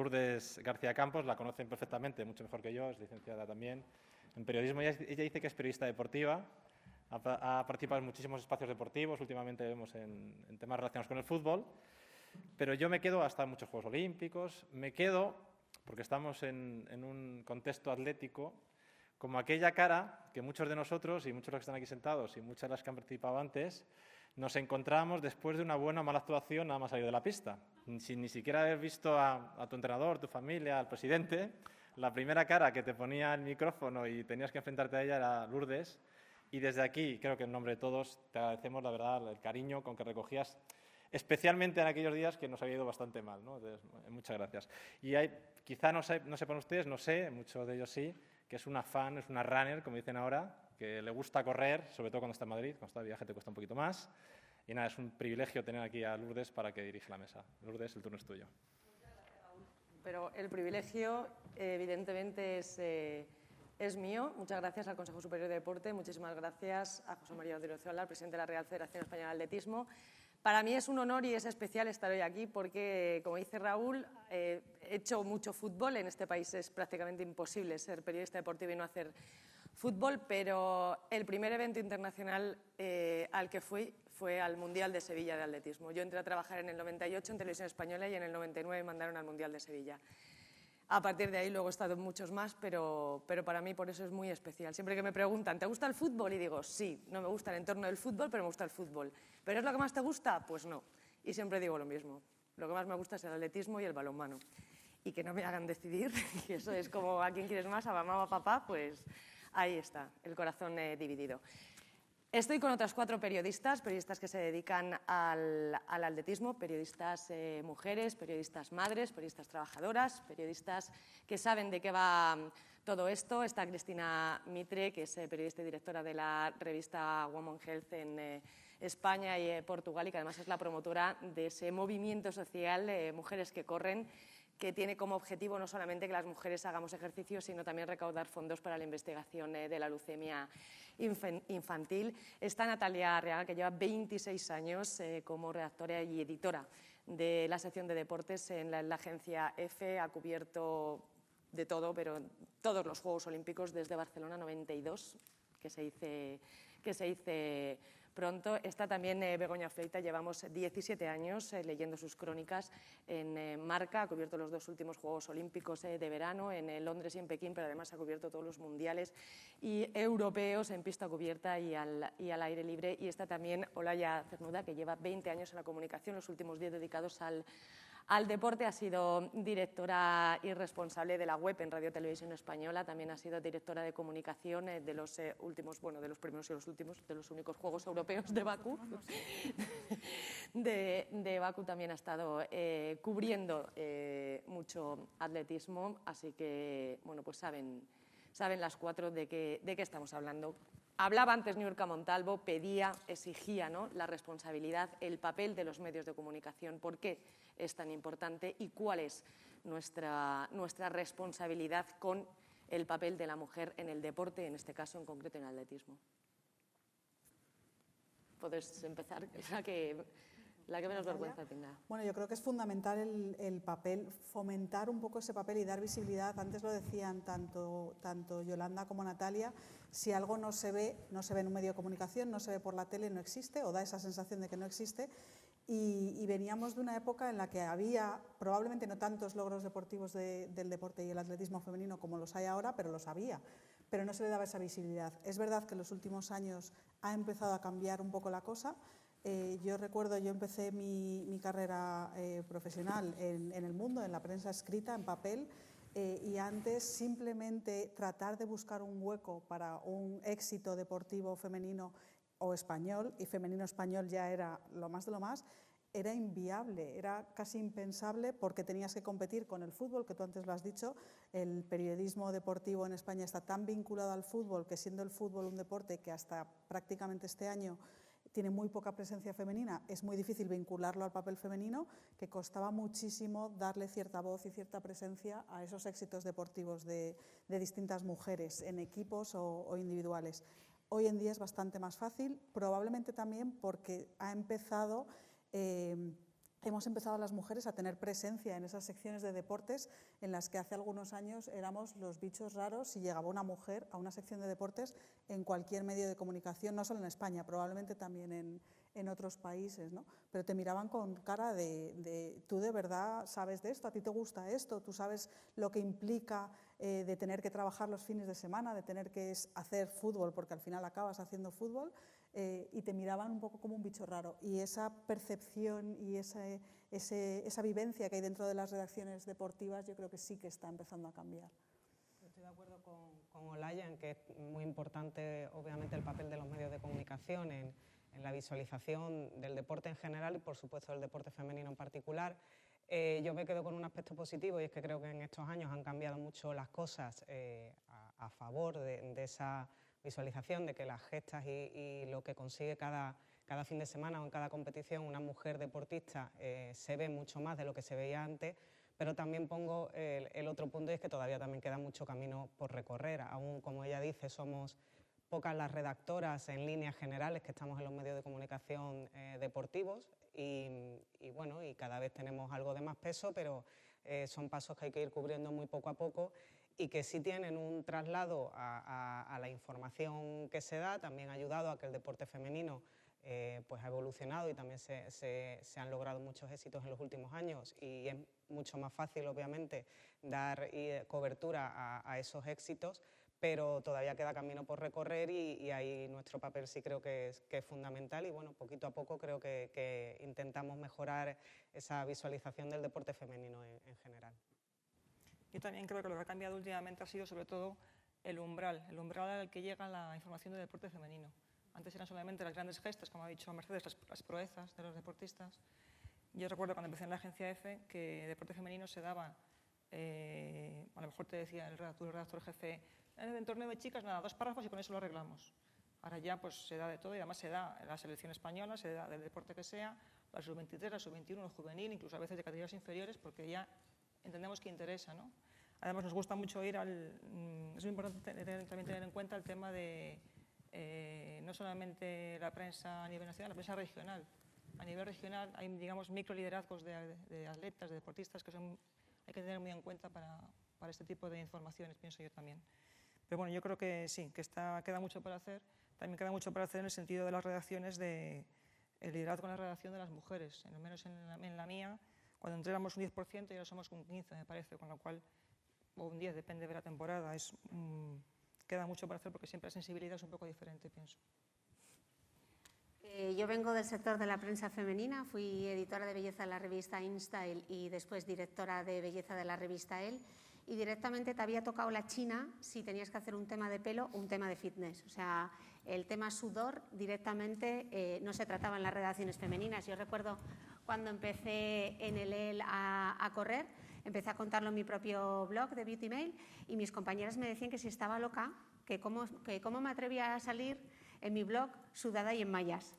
Lourdes García Campos, la conocen perfectamente, mucho mejor que yo, es licenciada también en periodismo. Ella dice que es periodista deportiva, ha participado en muchísimos espacios deportivos, últimamente vemos en temas relacionados con el fútbol, pero yo me quedo hasta muchos Juegos Olímpicos, me quedo, porque estamos en un contexto atlético, como aquella cara que muchos de nosotros, y muchos de los que están aquí sentados, y muchas de las que han participado antes, nos encontramos después de una buena o mala actuación nada más salir de la pista. Sin ni siquiera haber visto a tu entrenador, tu familia, al presidente, la primera cara que te ponía el micrófono y tenías que enfrentarte a ella era Lourdes. Y desde aquí, creo que en nombre de todos, te agradecemos, la verdad, el cariño con que recogías, especialmente en aquellos días que nos había ido bastante mal, ¿no? Entonces, muchas gracias. Y quizá no sepan ustedes, no sé, muchos de ellos sí, que es una fan, es una runner, como dicen ahora, que le gusta correr, sobre todo cuando está en Madrid, cuando está de viaje te cuesta un poquito más. Y nada, es un privilegio tener aquí a Lourdes para que dirija la mesa. Lourdes, el turno es tuyo. Pero el privilegio, evidentemente, es mío. Muchas gracias al Consejo Superior de Deporte, muchísimas gracias a José María Odriozola, presidente de la Real Federación Española de Atletismo. Para mí es un honor y es especial estar hoy aquí porque, como dice Raúl, he hecho mucho fútbol. En este país es prácticamente imposible ser periodista deportivo y no hacer fútbol, pero el primer evento internacional al que fue al Mundial de Sevilla de atletismo. Yo entré a trabajar en el 98 en Televisión Española y en el 99 me mandaron al Mundial de Sevilla. A partir de ahí luego he estado en muchos más, pero para mí por eso es muy especial. Siempre que me preguntan, ¿te gusta el fútbol? Y digo, sí, no me gusta el entorno del fútbol, pero me gusta el fútbol. ¿Pero es lo que más te gusta? Pues no. Y siempre digo lo mismo. Lo que más me gusta es el atletismo y el balonmano. Y que no me hagan decidir, que eso es como a quién quieres más, a mamá o a papá, pues ahí está, el corazón dividido. Estoy con otras 4 periodistas que se dedican al atletismo, periodistas mujeres, periodistas madres, periodistas trabajadoras, periodistas que saben de qué va todo esto. Está Cristina Mitre, que es periodista y directora de la revista Women Health en España y Portugal, y que además es la promotora de ese movimiento social Mujeres que Corren, que tiene como objetivo no solamente que las mujeres hagamos ejercicio, sino también recaudar fondos para la investigación de la leucemia infantil. Está Natalia Arriaga, que lleva 26 años como redactora y editora de la sección de deportes en la agencia EFE. Ha cubierto de todo, pero todos los Juegos Olímpicos desde Barcelona 92, que se dice pronto. Está también Begoña Fleita, llevamos 17 años leyendo sus crónicas en Marca, ha cubierto los 2 últimos Juegos Olímpicos de verano, en Londres y en Pekín, pero además ha cubierto todos los mundiales y europeos en pista cubierta y al aire libre. Y está también Olaya Cernuda, que lleva 20 años en la comunicación, los últimos 10 dedicados al deporte. Ha sido directora y responsable de la web en Radio Televisión Española, también ha sido directora de comunicación de los últimos, bueno, de los primeros y los últimos, de los únicos Juegos Europeos de Bakú. De Bakú también ha estado cubriendo mucho atletismo, así que, bueno, pues saben las 4 de qué estamos hablando. Hablaba antes Niurka Montalvo, pedía, exigía, ¿no?, la responsabilidad, el papel de los medios de comunicación. ¿Por qué es tan importante y cuál es nuestra responsabilidad con el papel de la mujer en el deporte, en este caso en concreto en el atletismo? Puedes empezar, la que menos vergüenza tenga. Bueno, yo creo que es fundamental el papel, fomentar un poco ese papel y dar visibilidad. Antes lo decían tanto Yolanda como Natalia, si algo no se ve en un medio de comunicación, no se ve por la tele, no existe, o da esa sensación de que no existe. Y veníamos de una época en la que había probablemente no tantos logros deportivos del deporte y el atletismo femenino como los hay ahora, pero los había, pero no se le daba esa visibilidad. Es verdad que en los últimos años ha empezado a cambiar un poco la cosa. Yo recuerdo, yo empecé mi carrera profesional en el mundo, en la prensa escrita, en papel, y antes simplemente tratar de buscar un hueco para un éxito deportivo femenino o español, y femenino español ya era lo más de lo más, era inviable, era casi impensable porque tenías que competir con el fútbol, que tú antes lo has dicho. El periodismo deportivo en España está tan vinculado al fútbol que, siendo el fútbol un deporte que hasta prácticamente este año tiene muy poca presencia femenina, es muy difícil vincularlo al papel femenino, que costaba muchísimo darle cierta voz y cierta presencia a esos éxitos deportivos de distintas mujeres en equipos o individuales. Hoy en día es bastante más fácil, probablemente también porque ha empezado hemos empezado las mujeres a tener presencia en esas secciones de deportes en las que hace algunos años éramos los bichos raros si llegaba una mujer a una sección de deportes en cualquier medio de comunicación, no solo en España, probablemente también en otros países, ¿no? Pero te miraban con cara de tú de verdad sabes de esto, a ti te gusta esto, tú sabes lo que implica de tener que trabajar los fines de semana, de tener que hacer fútbol, porque al final acabas haciendo fútbol, y te miraban un poco como un bicho raro. Y esa percepción y esa vivencia que hay dentro de las redacciones deportivas yo creo que sí que está empezando a cambiar. Estoy de acuerdo con Olaya en que es muy importante, obviamente, el papel de los medios de comunicación en la visualización del deporte en general y, por supuesto, del deporte femenino en particular. Yo me quedo con un aspecto positivo y es que creo que en estos años han cambiado mucho las cosas a favor de esa visualización, de que las gestas y lo que consigue cada fin de semana o en cada competición una mujer deportista se ve mucho más de lo que se veía antes, pero también pongo el otro punto y es que todavía también queda mucho camino por recorrer. Aún, como ella dice, somos pocas las redactoras en líneas generales que estamos en los medios de comunicación deportivos y bueno, y cada vez tenemos algo de más peso, pero son pasos que hay que ir cubriendo muy poco a poco y que sí tienen un traslado a la información que se da. También ha ayudado a que el deporte femenino pues ha evolucionado y también se han logrado muchos éxitos en los últimos años y es mucho más fácil, obviamente, dar cobertura a esos éxitos, pero todavía queda camino por recorrer y ahí nuestro papel sí creo que es fundamental y bueno, poquito a poco creo que intentamos mejorar esa visualización del deporte femenino en general. Yo también creo que lo que ha cambiado últimamente ha sido sobre todo el umbral al que llega la información del deporte femenino. Antes eran solamente las grandes gestas, como ha dicho Mercedes, las proezas de los deportistas. Yo recuerdo cuando empecé en la agencia EFE que deporte femenino se daba, a lo mejor te decía el redactor jefe, en el torneo de chicas, nada, 2 párrafos y con eso lo arreglamos. Ahora ya pues se da de todo y además se da en la selección española, se da del deporte que sea, la sub-23, la sub-21, el juvenil, incluso a veces de categorías inferiores, porque ya entendemos que interesa, ¿no? Además nos gusta mucho ir es muy importante también tener en cuenta el tema de no solamente la prensa a nivel nacional, la prensa regional. A nivel regional hay, digamos, microliderazgos de atletas, de deportistas que hay que tener muy en cuenta para este tipo de informaciones, pienso yo también. Pero bueno, yo creo que sí, que queda mucho por hacer. También queda mucho por hacer en el sentido de las redacciones, el liderazgo en la redacción de las mujeres. Al menos en la mía, cuando entré éramos un 10% y ahora somos un 15%, me parece, con lo cual, o un 10%, depende de la temporada. Queda mucho por hacer porque siempre la sensibilidad es un poco diferente, pienso. Yo vengo del sector de la prensa femenina, fui editora de belleza de la revista InStyle y después directora de belleza de la revista Elle, y directamente te había tocado la china si tenías que hacer un tema de pelo o un tema de fitness. O sea, el tema sudor directamente no se trataba en las redacciones femeninas. Yo recuerdo cuando empecé en el Elle a correr, empecé a contarlo en mi propio blog de Beauty Mail y mis compañeras me decían que si estaba loca, que cómo me atrevía a salir en mi blog sudada y en mallas.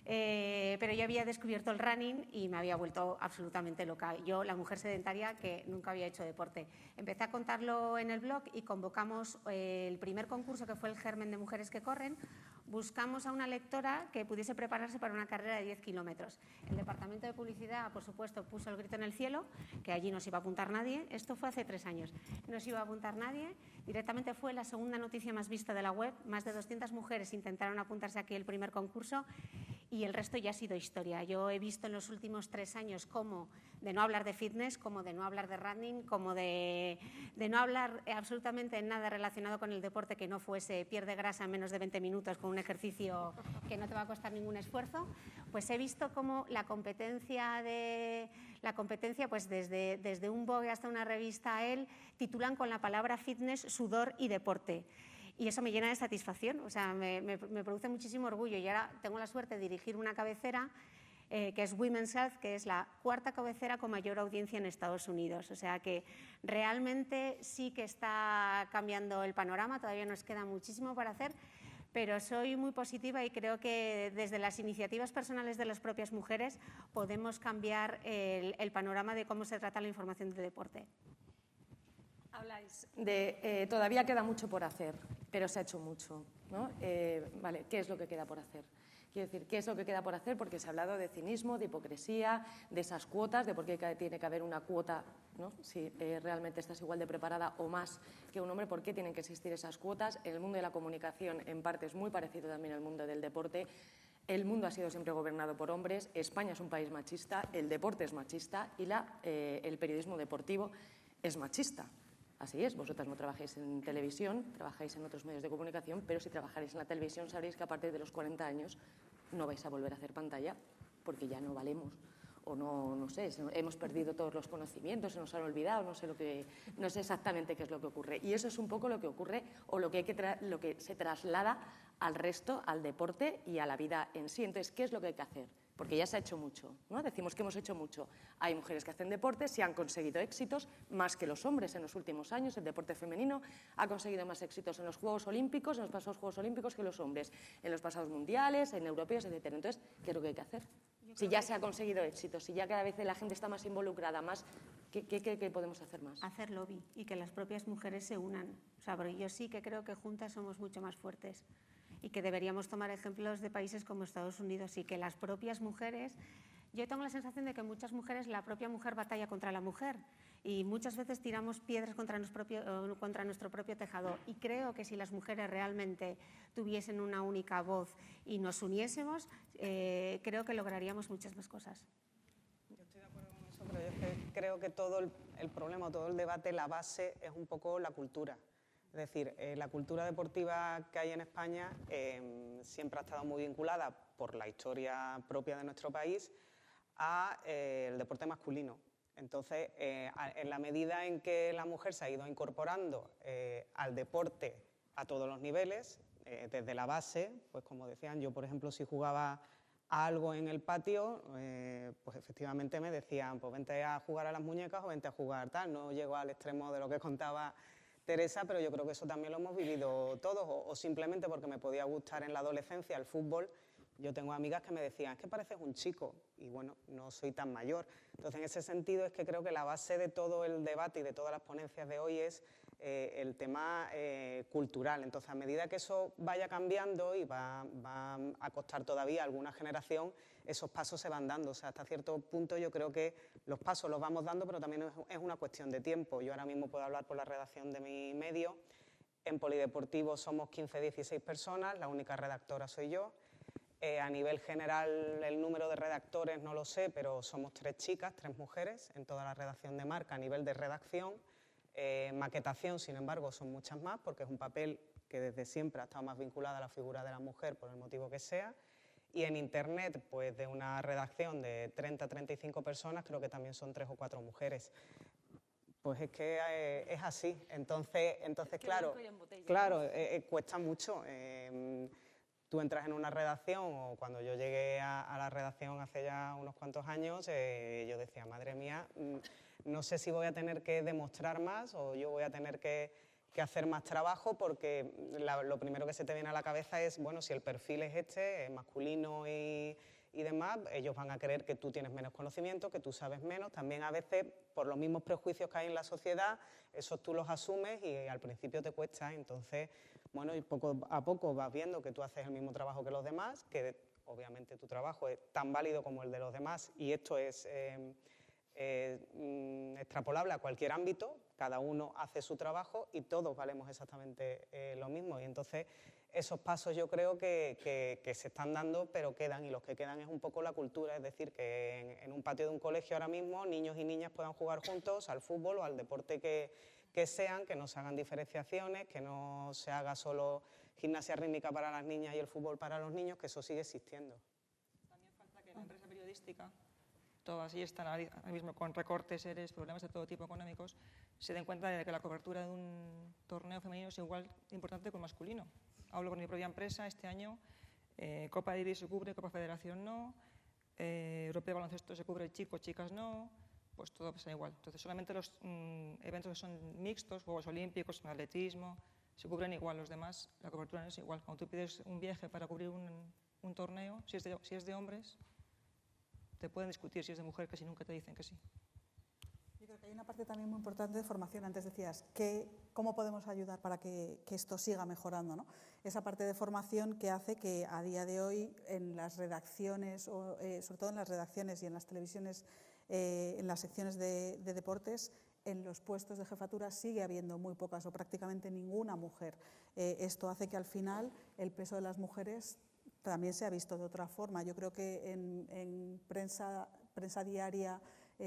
Pero yo había descubierto el running y me había vuelto absolutamente loca. Yo, la mujer sedentaria que nunca había hecho deporte. Empecé a contarlo en el blog y convocamos el primer concurso, que fue el Germen de Mujeres que Corren. Buscamos a una lectora que pudiese prepararse para una carrera de 10 kilómetros. El departamento de publicidad, por supuesto, puso el grito en el cielo, que allí no se iba a apuntar nadie. Esto fue hace 3 años. No se iba a apuntar nadie. Directamente fue la segunda noticia más vista de la web. Más de 200 mujeres intentaron apuntarse aquí el primer concurso y el resto ya ha sido historia. Yo he visto en los últimos 3 años cómo de no hablar de fitness, como de no hablar de running, como de no hablar absolutamente nada relacionado con el deporte que no fuese pierde grasa en menos de 20 minutos con un ejercicio que no te va a costar ningún esfuerzo, pues he visto cómo la competencia pues desde un Vogue hasta una revista Elle titulan con la palabra fitness, sudor y deporte. Y eso me llena de satisfacción, o sea, me produce muchísimo orgullo. Y ahora tengo la suerte de dirigir una cabecera que es Women's Health, que es la 4ª cabecera con mayor audiencia en Estados Unidos. O sea que realmente sí que está cambiando el panorama, todavía nos queda muchísimo para hacer, pero soy muy positiva y creo que desde las iniciativas personales de las propias mujeres podemos cambiar el panorama de cómo se trata la información del deporte. Habláis de todavía queda mucho por hacer, pero se ha hecho mucho, ¿no? Vale, ¿qué es lo que queda por hacer? Quiero decir, ¿qué es lo que queda por hacer? Porque se ha hablado de cinismo, de hipocresía, de esas cuotas, de por qué tiene que haber una cuota, ¿no? Si realmente estás igual de preparada o más que un hombre, ¿por qué tienen que existir esas cuotas? En el mundo de la comunicación, en parte, es muy parecido también al mundo del deporte. El mundo ha sido siempre gobernado por hombres, España es un país machista, el deporte es machista y el periodismo deportivo es machista. Así es, vosotras no trabajáis en televisión, trabajáis en otros medios de comunicación, pero si trabajáis en la televisión sabréis que a partir de los 40 años no vais a volver a hacer pantalla porque ya no valemos o no sé, hemos perdido todos los conocimientos, se nos han olvidado, no sé exactamente qué es lo que ocurre. Y eso es un poco lo que ocurre o lo que se traslada al resto, al deporte y a la vida en sí. Entonces, ¿qué es lo que hay que hacer? Porque ya se ha hecho mucho, ¿no? Decimos que hemos hecho mucho. Hay mujeres que hacen deporte, se han conseguido éxitos, más que los hombres en los últimos años. El deporte femenino ha conseguido más éxitos en los Juegos Olímpicos, en los pasados Juegos Olímpicos que los hombres, en los pasados mundiales, en europeos, etc. Entonces, ¿qué es lo que hay que hacer? Si ya se ha conseguido éxito, si ya cada vez la gente está más involucrada, más, ¿qué podemos hacer más? Hacer lobby y que las propias mujeres se unan. O sea, porque yo sí que creo que juntas somos mucho más fuertes y que deberíamos tomar ejemplos de países como Estados Unidos y que las propias mujeres... Yo tengo la sensación de que muchas mujeres, la propia mujer batalla contra la mujer y muchas veces tiramos piedras contra nuestro propio tejado. Y creo que si las mujeres realmente tuviesen una única voz y nos uniésemos, creo que lograríamos muchas más cosas. Yo estoy de acuerdo con eso, pero yo es que creo que todo el problema, todo el debate, la base es un poco la cultura. Es decir, la cultura deportiva que hay en España siempre ha estado muy vinculada por la historia propia de nuestro país al deporte masculino. Entonces, en la medida en que la mujer se ha ido incorporando al deporte a todos los niveles, desde la base, pues como decían, yo por ejemplo si jugaba a algo en el patio, pues efectivamente me decían, pues vente a jugar a las muñecas o vente a jugar tal, no llego al extremo de lo que contaba Teresa, pero yo creo que eso también lo hemos vivido todos, o simplemente porque me podía gustar en la adolescencia el fútbol. Yo tengo amigas que me decían, es que pareces un chico, y bueno, no soy tan mayor. Entonces, en ese sentido es que creo que la base de todo el debate y de todas las ponencias de hoy es el tema cultural. Entonces, a medida que eso vaya cambiando y va a costar todavía alguna generación, esos pasos se van dando. O sea, hasta cierto punto yo creo que los pasos los vamos dando, pero también es una cuestión de tiempo. Yo ahora mismo puedo hablar por la redacción de mi medio. En Polideportivo somos 15-16 personas, la única redactora soy yo. A nivel general, el número de redactores no lo sé, pero somos 3 chicas, 3 mujeres en toda la redacción de marca a nivel de redacción. Maquetación, sin embargo, son muchas más, porque es un papel que desde siempre ha estado más vinculado a la figura de la mujer, por el motivo que sea. Y en Internet, pues de una redacción de 30-35 personas, creo que también son 3 o 4 mujeres. Pues es que es así. Entonces claro, cuesta mucho. Tú entras en una redacción, o cuando yo llegué a la redacción hace ya unos cuantos años, yo decía, madre mía, no sé si voy a tener que demostrar más o yo voy a tener que hacer más trabajo, porque lo primero que se te viene a la cabeza es, bueno, si el perfil es este, masculino y demás, ellos van a creer que tú tienes menos conocimiento, que tú sabes menos. También a veces, por los mismos prejuicios que hay en la sociedad, esos tú los asumes y al principio te cuesta. Entonces, bueno, y poco a poco vas viendo que tú haces el mismo trabajo que los demás, que obviamente tu trabajo es tan válido como el de los demás, y esto es extrapolable a cualquier ámbito. Cada uno hace su trabajo y todos valemos exactamente lo mismo. Y entonces esos pasos yo creo que se están dando, pero quedan, y los que quedan es un poco la cultura, es decir, que en un patio de un colegio ahora mismo niños y niñas puedan jugar juntos al fútbol o al deporte que sean, que no se hagan diferenciaciones, que no se haga solo gimnasia rítmica para las niñas y el fútbol para los niños, que eso sigue existiendo. También falta que la empresa periodística, todas y están ahora mismo con recortes, ERES, problemas de todo tipo económicos, se den cuenta de que la cobertura de un torneo femenino es igual de importante que el masculino. Hablo con mi propia empresa, este año Copa Davis se cubre, Copa Federación no, Europeo de Baloncesto se cubre chicos, chicas no, pues todo pasa igual. Entonces solamente los eventos que son mixtos, Juegos Olímpicos, atletismo, se cubren igual, los demás la cobertura no es igual. Cuando tú pides un viaje para cubrir un torneo, si es de hombres, te pueden discutir, si es de mujer, casi nunca te dicen que sí. Yo creo que Hay una parte también muy importante de formación. Antes decías, ¿cómo podemos ayudar para que esto siga mejorando, ¿no? Esa parte de formación que hace que a día de hoy en las redacciones, sobre todo en las redacciones y en las televisiones, en las secciones de deportes, en los puestos de jefatura sigue habiendo muy pocas o prácticamente ninguna mujer. Esto hace que al final el peso de las mujeres también se ha visto de otra forma. Yo creo que en prensa diaria,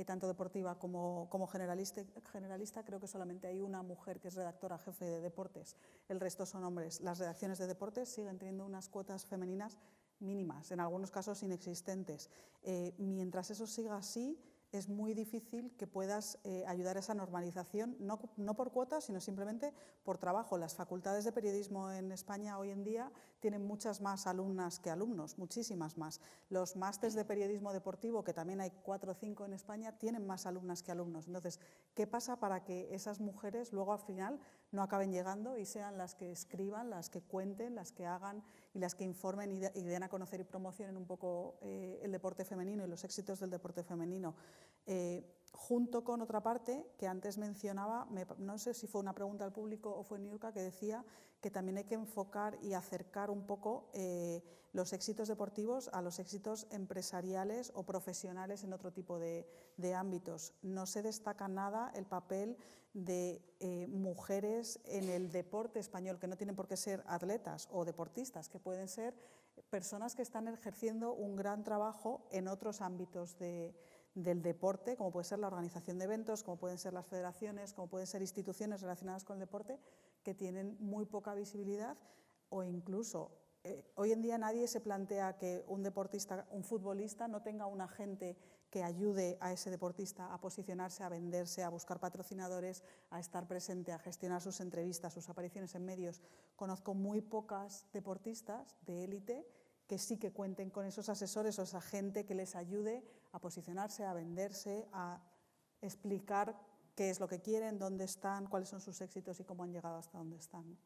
tanto deportiva como generalista, creo que solamente hay una mujer que es redactora jefe de deportes, el resto son hombres. Las redacciones de deportes siguen teniendo unas cuotas femeninas mínimas, en algunos casos inexistentes. Mientras eso siga así, es muy difícil que puedas ayudar a esa normalización, no por cuotas, sino simplemente por trabajo. Las facultades de periodismo en España hoy en día tienen muchas más alumnas que alumnos, muchísimas más. Los másteres de periodismo deportivo, que también hay 4 o 5 en España, tienen más alumnas que alumnos. Entonces, ¿qué pasa para que esas mujeres luego al final no acaben llegando y sean las que escriban, las que cuenten, las que hagan y las que informen y den a conocer y promocionen un poco el deporte femenino y los éxitos del deporte femenino? Junto con otra parte que antes mencionaba, no sé si fue una pregunta al público o fue Niurka, que decía que también hay que enfocar y acercar un poco los éxitos deportivos a los éxitos empresariales o profesionales en otro tipo de ámbitos. No se destaca nada el papel de mujeres en el deporte español, que no tienen por qué ser atletas o deportistas, que pueden ser personas que están ejerciendo un gran trabajo en otros ámbitos del deporte, como puede ser la organización de eventos, como pueden ser las federaciones, como pueden ser instituciones relacionadas con el deporte, que tienen muy poca visibilidad, o incluso hoy en día nadie se plantea que un deportista, un futbolista, no tenga un agente que ayude a ese deportista a posicionarse, a venderse, a buscar patrocinadores, a estar presente, a gestionar sus entrevistas, sus apariciones en medios. Conozco muy pocas deportistas de élite que sí que cuenten con esos asesores o esa gente que les ayude a posicionarse, a venderse, a explicar qué es lo que quieren, dónde están, cuáles son sus éxitos y cómo han llegado hasta donde están, ¿no?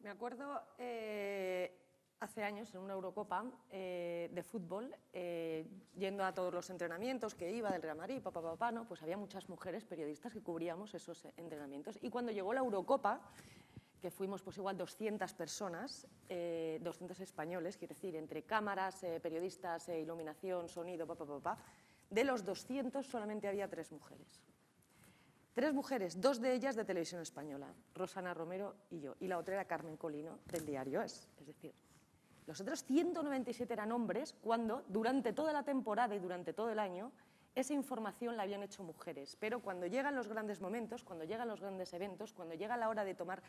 Me acuerdo hace años en una Eurocopa de fútbol, yendo a todos los entrenamientos que iba del Real Madrid, ¿no? Pues había muchas mujeres periodistas que cubríamos esos entrenamientos. Y cuando llegó la Eurocopa, que fuimos pues igual 200 personas, 200 españoles, quiero decir, entre cámaras, periodistas, iluminación, sonido, de los 200 solamente había 3 mujeres. 3 mujeres, 2 de ellas de Televisión Española, Rosana Romero y yo, y la otra era Carmen Colino, del diario Es decir, los otros 197 eran hombres cuando durante toda la temporada y durante todo el año esa información la habían hecho mujeres, pero cuando llegan los grandes momentos, cuando llegan los grandes eventos, cuando llega la hora de tomar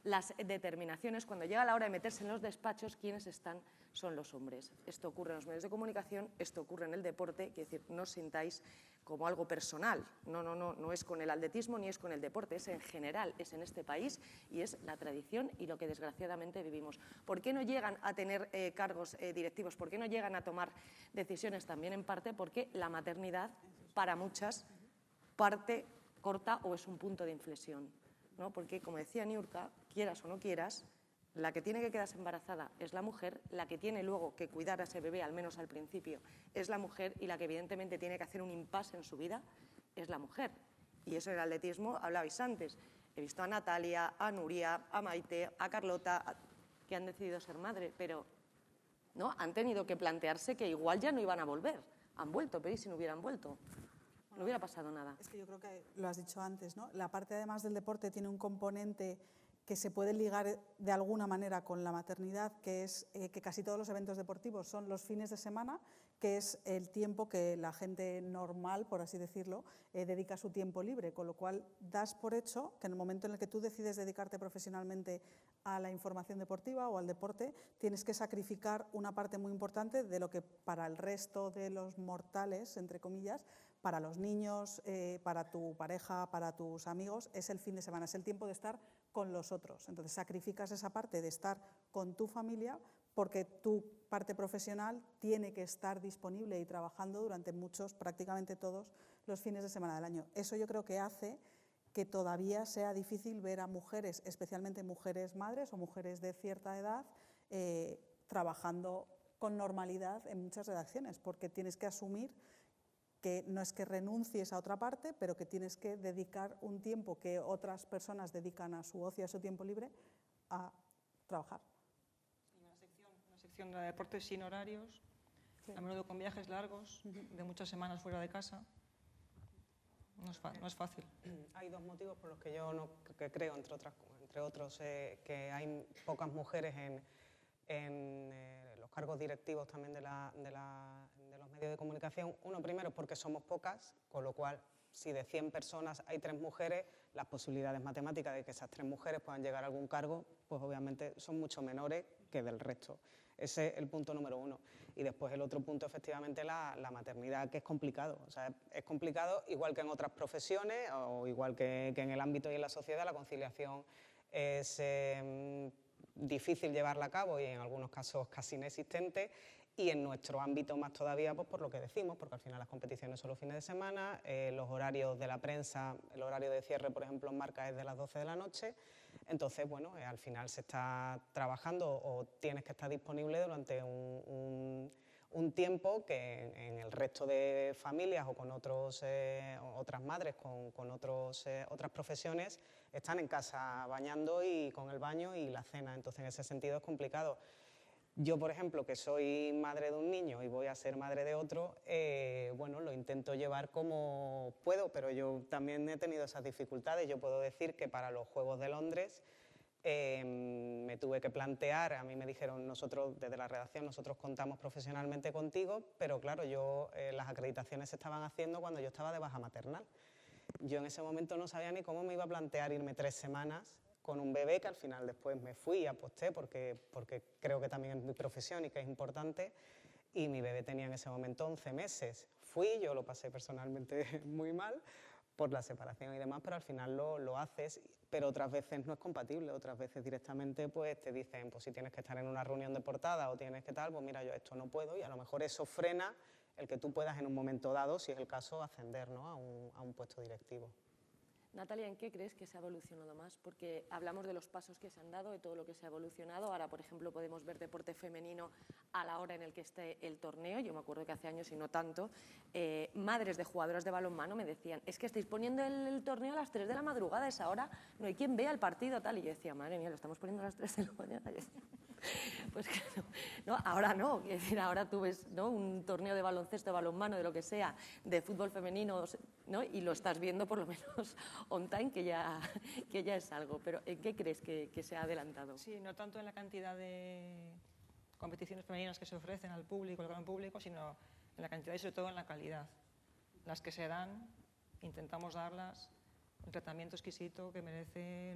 las determinaciones, cuando llega la hora de meterse en los despachos, quienes están son los hombres. Esto ocurre en los medios de comunicación, esto ocurre en el deporte, quiero decir, no os sintáis como algo personal, no es con el atletismo ni es con el deporte, es en general, es en este país y es la tradición y lo que desgraciadamente vivimos. ¿Por qué no llegan a tener cargos directivos? ¿Por qué no llegan a tomar decisiones? También en parte porque la maternidad para muchas parte corta o es un punto de inflexión, ¿no? Porque, como decía Niurka, quieras o no quieras, la que tiene que quedarse embarazada es la mujer, la que tiene luego que cuidar a ese bebé, al menos al principio, es la mujer, y la que evidentemente tiene que hacer un impasse en su vida es la mujer. Y eso en el atletismo hablabais antes. He visto a Natalia, a Nuria, a Maite, a Carlota, que han decidido ser madre, pero ¿no? Han tenido que plantearse que igual ya no iban a volver. Han vuelto, pero ¿y si no hubieran vuelto? No hubiera pasado nada. Es que yo creo que lo has dicho antes, ¿no? La parte además del deporte tiene un componente que se puede ligar de alguna manera con la maternidad, que es que casi todos los eventos deportivos son los fines de semana, que es el tiempo que la gente normal, por así decirlo, dedica su tiempo libre, con lo cual das por hecho que en el momento en el que tú decides dedicarte profesionalmente a la información deportiva o al deporte, tienes que sacrificar una parte muy importante de lo que para el resto de los mortales, entre comillas, para los niños, para tu pareja, para tus amigos, es el fin de semana, es el tiempo de estar con los otros. Entonces sacrificas esa parte de estar con tu familia porque tu parte profesional tiene que estar disponible y trabajando durante muchos, prácticamente todos los fines de semana del año. Eso yo creo que hace que todavía sea difícil ver a mujeres, especialmente mujeres madres o mujeres de cierta edad, trabajando con normalidad en muchas redacciones, porque tienes que asumir que no es que renuncies a otra parte, pero que tienes que dedicar un tiempo que otras personas dedican a su ocio, a su tiempo libre, a trabajar. Una sección de deportes sin horarios, sí, a menudo con viajes largos, de muchas semanas fuera de casa. No es fácil. Hay dos motivos por los que yo que creo, entre otros, que hay pocas mujeres en los cargos directivos también de los medios de comunicación. Uno, primero, porque somos pocas, con lo cual, si de 100 personas hay 3 mujeres, las posibilidades matemáticas de que esas 3 mujeres puedan llegar a algún cargo, pues obviamente son mucho menores que del resto. Ese es el punto número uno. Y después el otro punto, efectivamente, la maternidad, que es complicado. O sea, es complicado igual que en otras profesiones o igual que en el ámbito y en la sociedad. La conciliación es difícil llevarla a cabo y en algunos casos casi inexistente. Y en nuestro ámbito más todavía, pues por lo que decimos, porque al final las competiciones son los fines de semana, los horarios de la prensa, el horario de cierre, por ejemplo, en Marca es de las 12 de la noche. Entonces, bueno, al final se está trabajando o tienes que estar disponible durante un tiempo que en el resto de familias o con otras madres con otras profesiones están en casa bañando y con el baño y la cena. Entonces, en ese sentido es complicado. Yo, por ejemplo, que soy madre de un niño y voy a ser madre de otro, bueno, lo intento llevar como puedo, pero yo también he tenido esas dificultades. Yo puedo decir que para los Juegos de Londres me tuve que plantear, a mí me dijeron, nosotros desde la redacción, nosotros contamos profesionalmente contigo, pero claro, las acreditaciones se estaban haciendo cuando yo estaba de baja maternal. Yo en ese momento no sabía ni cómo me iba a plantear irme 3 semanas con un bebé, que al final después me fui y aposté porque creo que también es mi profesión y que es importante, y mi bebé tenía en ese momento 11 meses. Fui, yo lo pasé personalmente muy mal por la separación y demás, pero al final lo haces, pero otras veces no es compatible, otras veces directamente pues te dicen, pues si tienes que estar en una reunión de portada o tienes que tal, pues mira, yo esto no puedo, y a lo mejor eso frena el que tú puedas en un momento dado, si es el caso, ascender, ¿no?, a un puesto directivo. Natalia, ¿en qué crees que se ha evolucionado más? Porque hablamos de los pasos que se han dado, de todo lo que se ha evolucionado. Ahora, por ejemplo, podemos ver deporte femenino a la hora en el que esté el torneo. Yo me acuerdo que hace años, y no tanto, madres de jugadoras de balonmano me decían, es que estáis poniendo el torneo a las 3 de la madrugada, a esa hora no hay quien vea el partido, tal. Y yo decía, madre mía, lo estamos poniendo a las 3 de la mañana. Pues que no, ahora no. Es decir, ahora tú ves, ¿no?, un torneo de baloncesto, de balonmano, de lo que sea, de fútbol femenino, ¿no?, y lo estás viendo por lo menos on time, que ya es algo. Pero ¿en qué crees que se ha adelantado? Sí, no tanto en la cantidad de competiciones femeninas que se ofrecen al público, al gran público, sino en la cantidad y sobre todo en la calidad. Las que se dan, intentamos darlas, un tratamiento exquisito que merece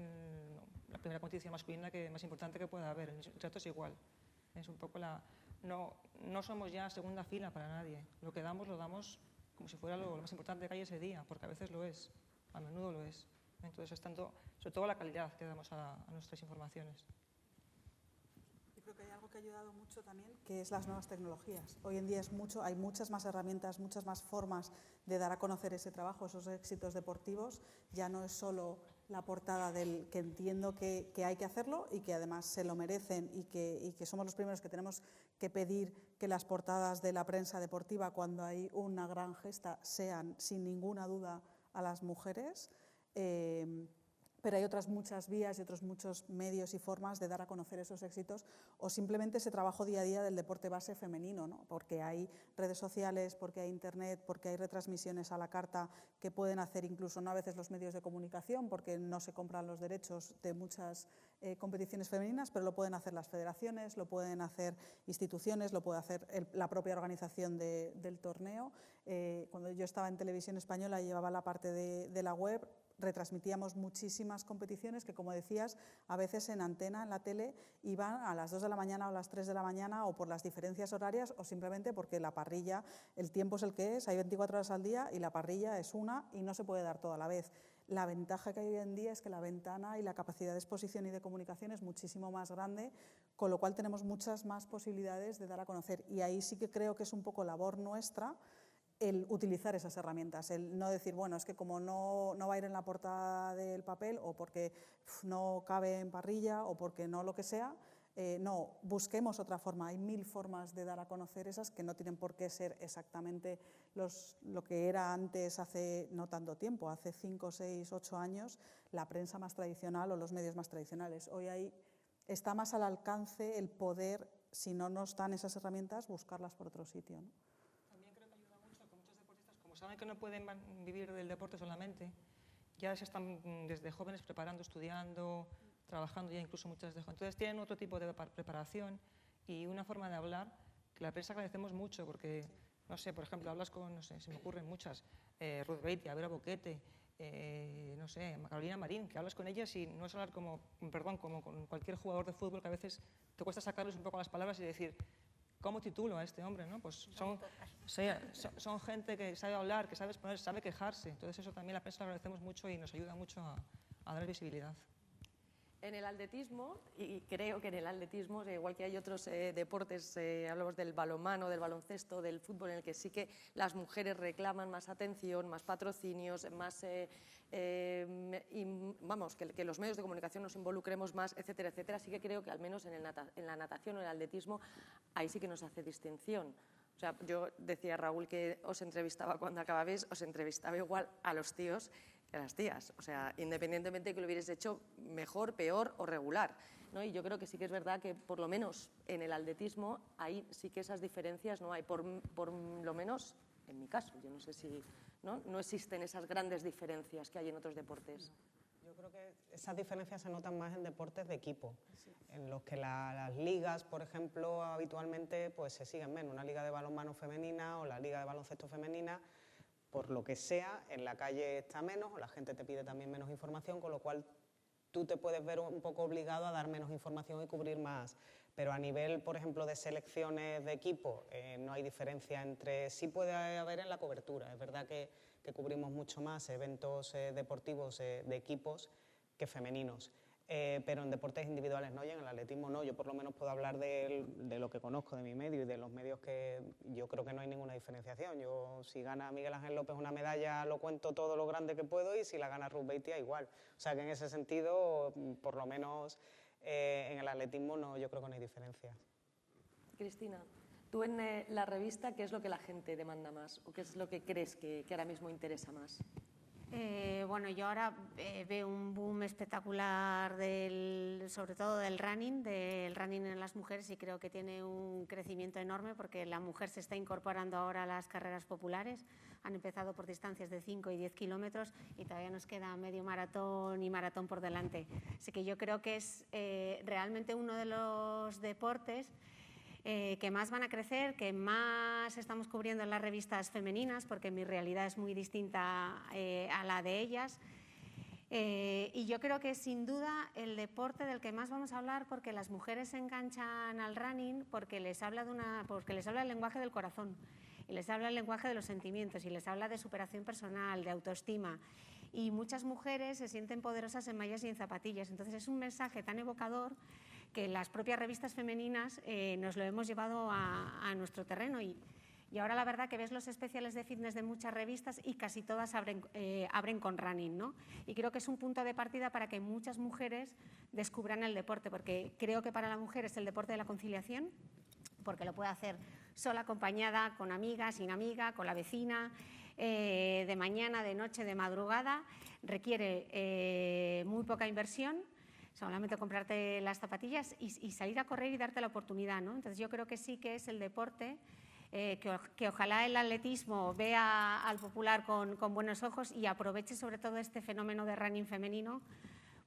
la primera competición masculina más importante que pueda haber. El trato es igual. Es un poco no somos ya segunda fila para nadie. Lo que damos, lo damos como si fuera lo más importante que hay ese día, porque a veces lo es, a menudo lo es. Entonces, es tanto, sobre todo la calidad que damos a nuestras informaciones. Yo creo que hay algo que ha ayudado mucho también, que es las nuevas tecnologías. Hoy en día hay muchas más herramientas, muchas más formas de dar a conocer ese trabajo, esos éxitos deportivos. Ya no es solo la portada del que entiendo que hay que hacerlo y que además se lo merecen y que somos los primeros que tenemos que pedir que las portadas de la prensa deportiva, cuando hay una gran gesta, sean sin ninguna duda a las mujeres. Pero hay otras muchas vías y otros muchos medios y formas de dar a conocer esos éxitos o simplemente ese trabajo día a día del deporte base femenino, ¿no? Porque hay redes sociales, porque hay internet, porque hay retransmisiones a la carta que pueden hacer incluso no a veces los medios de comunicación, porque no se compran los derechos de muchas competiciones femeninas, pero lo pueden hacer las federaciones, lo pueden hacer instituciones, lo puede hacer la propia organización del torneo. Cuando yo estaba en Televisión Española y llevaba la parte de la web, retransmitíamos muchísimas competiciones que, como decías, a veces en antena, en la tele, iban a las 2 de la mañana o a las 3 de la mañana, o por las diferencias horarias o simplemente porque la parrilla, el tiempo es el que es, hay 24 horas al día y la parrilla es una y no se puede dar todo a la vez. La ventaja que hay hoy en día es que la ventana y la capacidad de exposición y de comunicación es muchísimo más grande, con lo cual tenemos muchas más posibilidades de dar a conocer. Y ahí sí que creo que es un poco labor nuestra el utilizar esas herramientas, el no decir, bueno, es que como no va a ir en la portada del papel o porque no cabe en parrilla o porque no lo que sea, no, busquemos otra forma. Hay 1000 formas de dar a conocer esas que no tienen por qué ser exactamente lo que era antes hace no tanto tiempo, hace 5, 6, 8 años, la prensa más tradicional o los medios más tradicionales. Hoy ahí está más al alcance el poder, si no nos dan esas herramientas, buscarlas por otro sitio, ¿no? También creo que ayuda mucho que muchos deportistas, como saben que no pueden vivir del deporte solamente, ya se están desde jóvenes preparando, estudiando, trabajando ya incluso muchas de jóvenes. Entonces tienen otro tipo de preparación y una forma de hablar que la prensa agradecemos mucho porque, no sé, por ejemplo, hablas con, no sé, se me ocurren muchas, Ruth Beitia, Vera Boquete, no sé, Carolina Marín, que hablas con ellas y no es hablar como con cualquier jugador de fútbol que a veces te cuesta sacarles un poco las palabras y decir, ¿cómo titulo a este hombre? ¿No? Pues son gente que sabe hablar, que sabe exponer, sabe quejarse. Entonces eso también la prensa lo agradecemos mucho y nos ayuda mucho a dar visibilidad. En el atletismo, y creo que en el atletismo, igual que hay otros deportes, hablamos del balonmano, del baloncesto, del fútbol, en el que sí que las mujeres reclaman más atención, más patrocinios, más, vamos, que los medios de comunicación nos involucremos más, etcétera, etcétera. Sí que creo que al menos en la natación o en el atletismo, ahí sí que nos hace distinción. O sea, yo decía, Raúl, que os entrevistaba cuando acababais, os entrevistaba igual a los tíos que a las tías, o sea, independientemente de que lo hubierais hecho mejor, peor o regular, ¿no? Y yo creo que sí que es verdad que por lo menos en el atletismo ahí sí que esas diferencias no hay, por lo menos en mi caso, yo no sé si no existen esas grandes diferencias que hay en otros deportes. Yo creo que esas diferencias se notan más en deportes de equipo, en los que las ligas, por ejemplo, habitualmente pues se siguen menos, una liga de balonmano femenina o la liga de baloncesto femenina, por lo que sea, en la calle está menos, o la gente te pide también menos información, con lo cual tú te puedes ver un poco obligado a dar menos información y cubrir más. Pero a nivel, por ejemplo, de selecciones de equipo, no hay diferencia entre... Sí puede haber en la cobertura, es verdad que cubrimos mucho más eventos deportivos de equipos que femeninos. Pero en deportes individuales no, y en el atletismo no. Yo por lo menos puedo hablar de lo que conozco de mi medio y de los medios que yo creo que no hay ninguna diferenciación. Yo, si gana Miguel Ángel López una medalla, lo cuento todo lo grande que puedo, y si la gana Ruth Beitia, igual. O sea que en ese sentido, por lo menos en el atletismo no, yo creo que no hay diferencia. Cristina, tú en la revista, ¿qué es lo que la gente demanda más? ¿O qué es lo que crees que ahora mismo interesa más? Bueno, yo ahora veo un boom espectacular sobre todo del running en las mujeres, y creo que tiene un crecimiento enorme porque la mujer se está incorporando ahora a las carreras populares. Han empezado por distancias de 5 y 10 kilómetros y todavía nos queda medio maratón y maratón por delante. Así que yo creo que es realmente uno de los deportes que más van a crecer, que más estamos cubriendo en las revistas femeninas, porque mi realidad es muy distinta a la de ellas. Y yo creo que es sin duda el deporte del que más vamos a hablar, porque las mujeres se enganchan al running porque les habla el lenguaje del corazón, y les habla el lenguaje de los sentimientos, y les habla de superación personal, de autoestima. Y muchas mujeres se sienten poderosas en mallas y en zapatillas. Entonces es un mensaje tan evocador que las propias revistas femeninas nos lo hemos llevado a nuestro terreno. Y ahora la verdad que ves los especiales de fitness de muchas revistas y casi todas abren con running, ¿no? Y creo que es un punto de partida para que muchas mujeres descubran el deporte, porque creo que para la mujer es el deporte de la conciliación, porque lo puede hacer sola, acompañada, con amiga, sin amiga, con la vecina, de mañana, de noche, de madrugada. Requiere muy poca inversión, solamente comprarte las zapatillas y salir a correr y darte la oportunidad, ¿no? Entonces yo creo que sí que es el deporte que ojalá el atletismo vea al popular con buenos ojos y aproveche sobre todo este fenómeno de running femenino,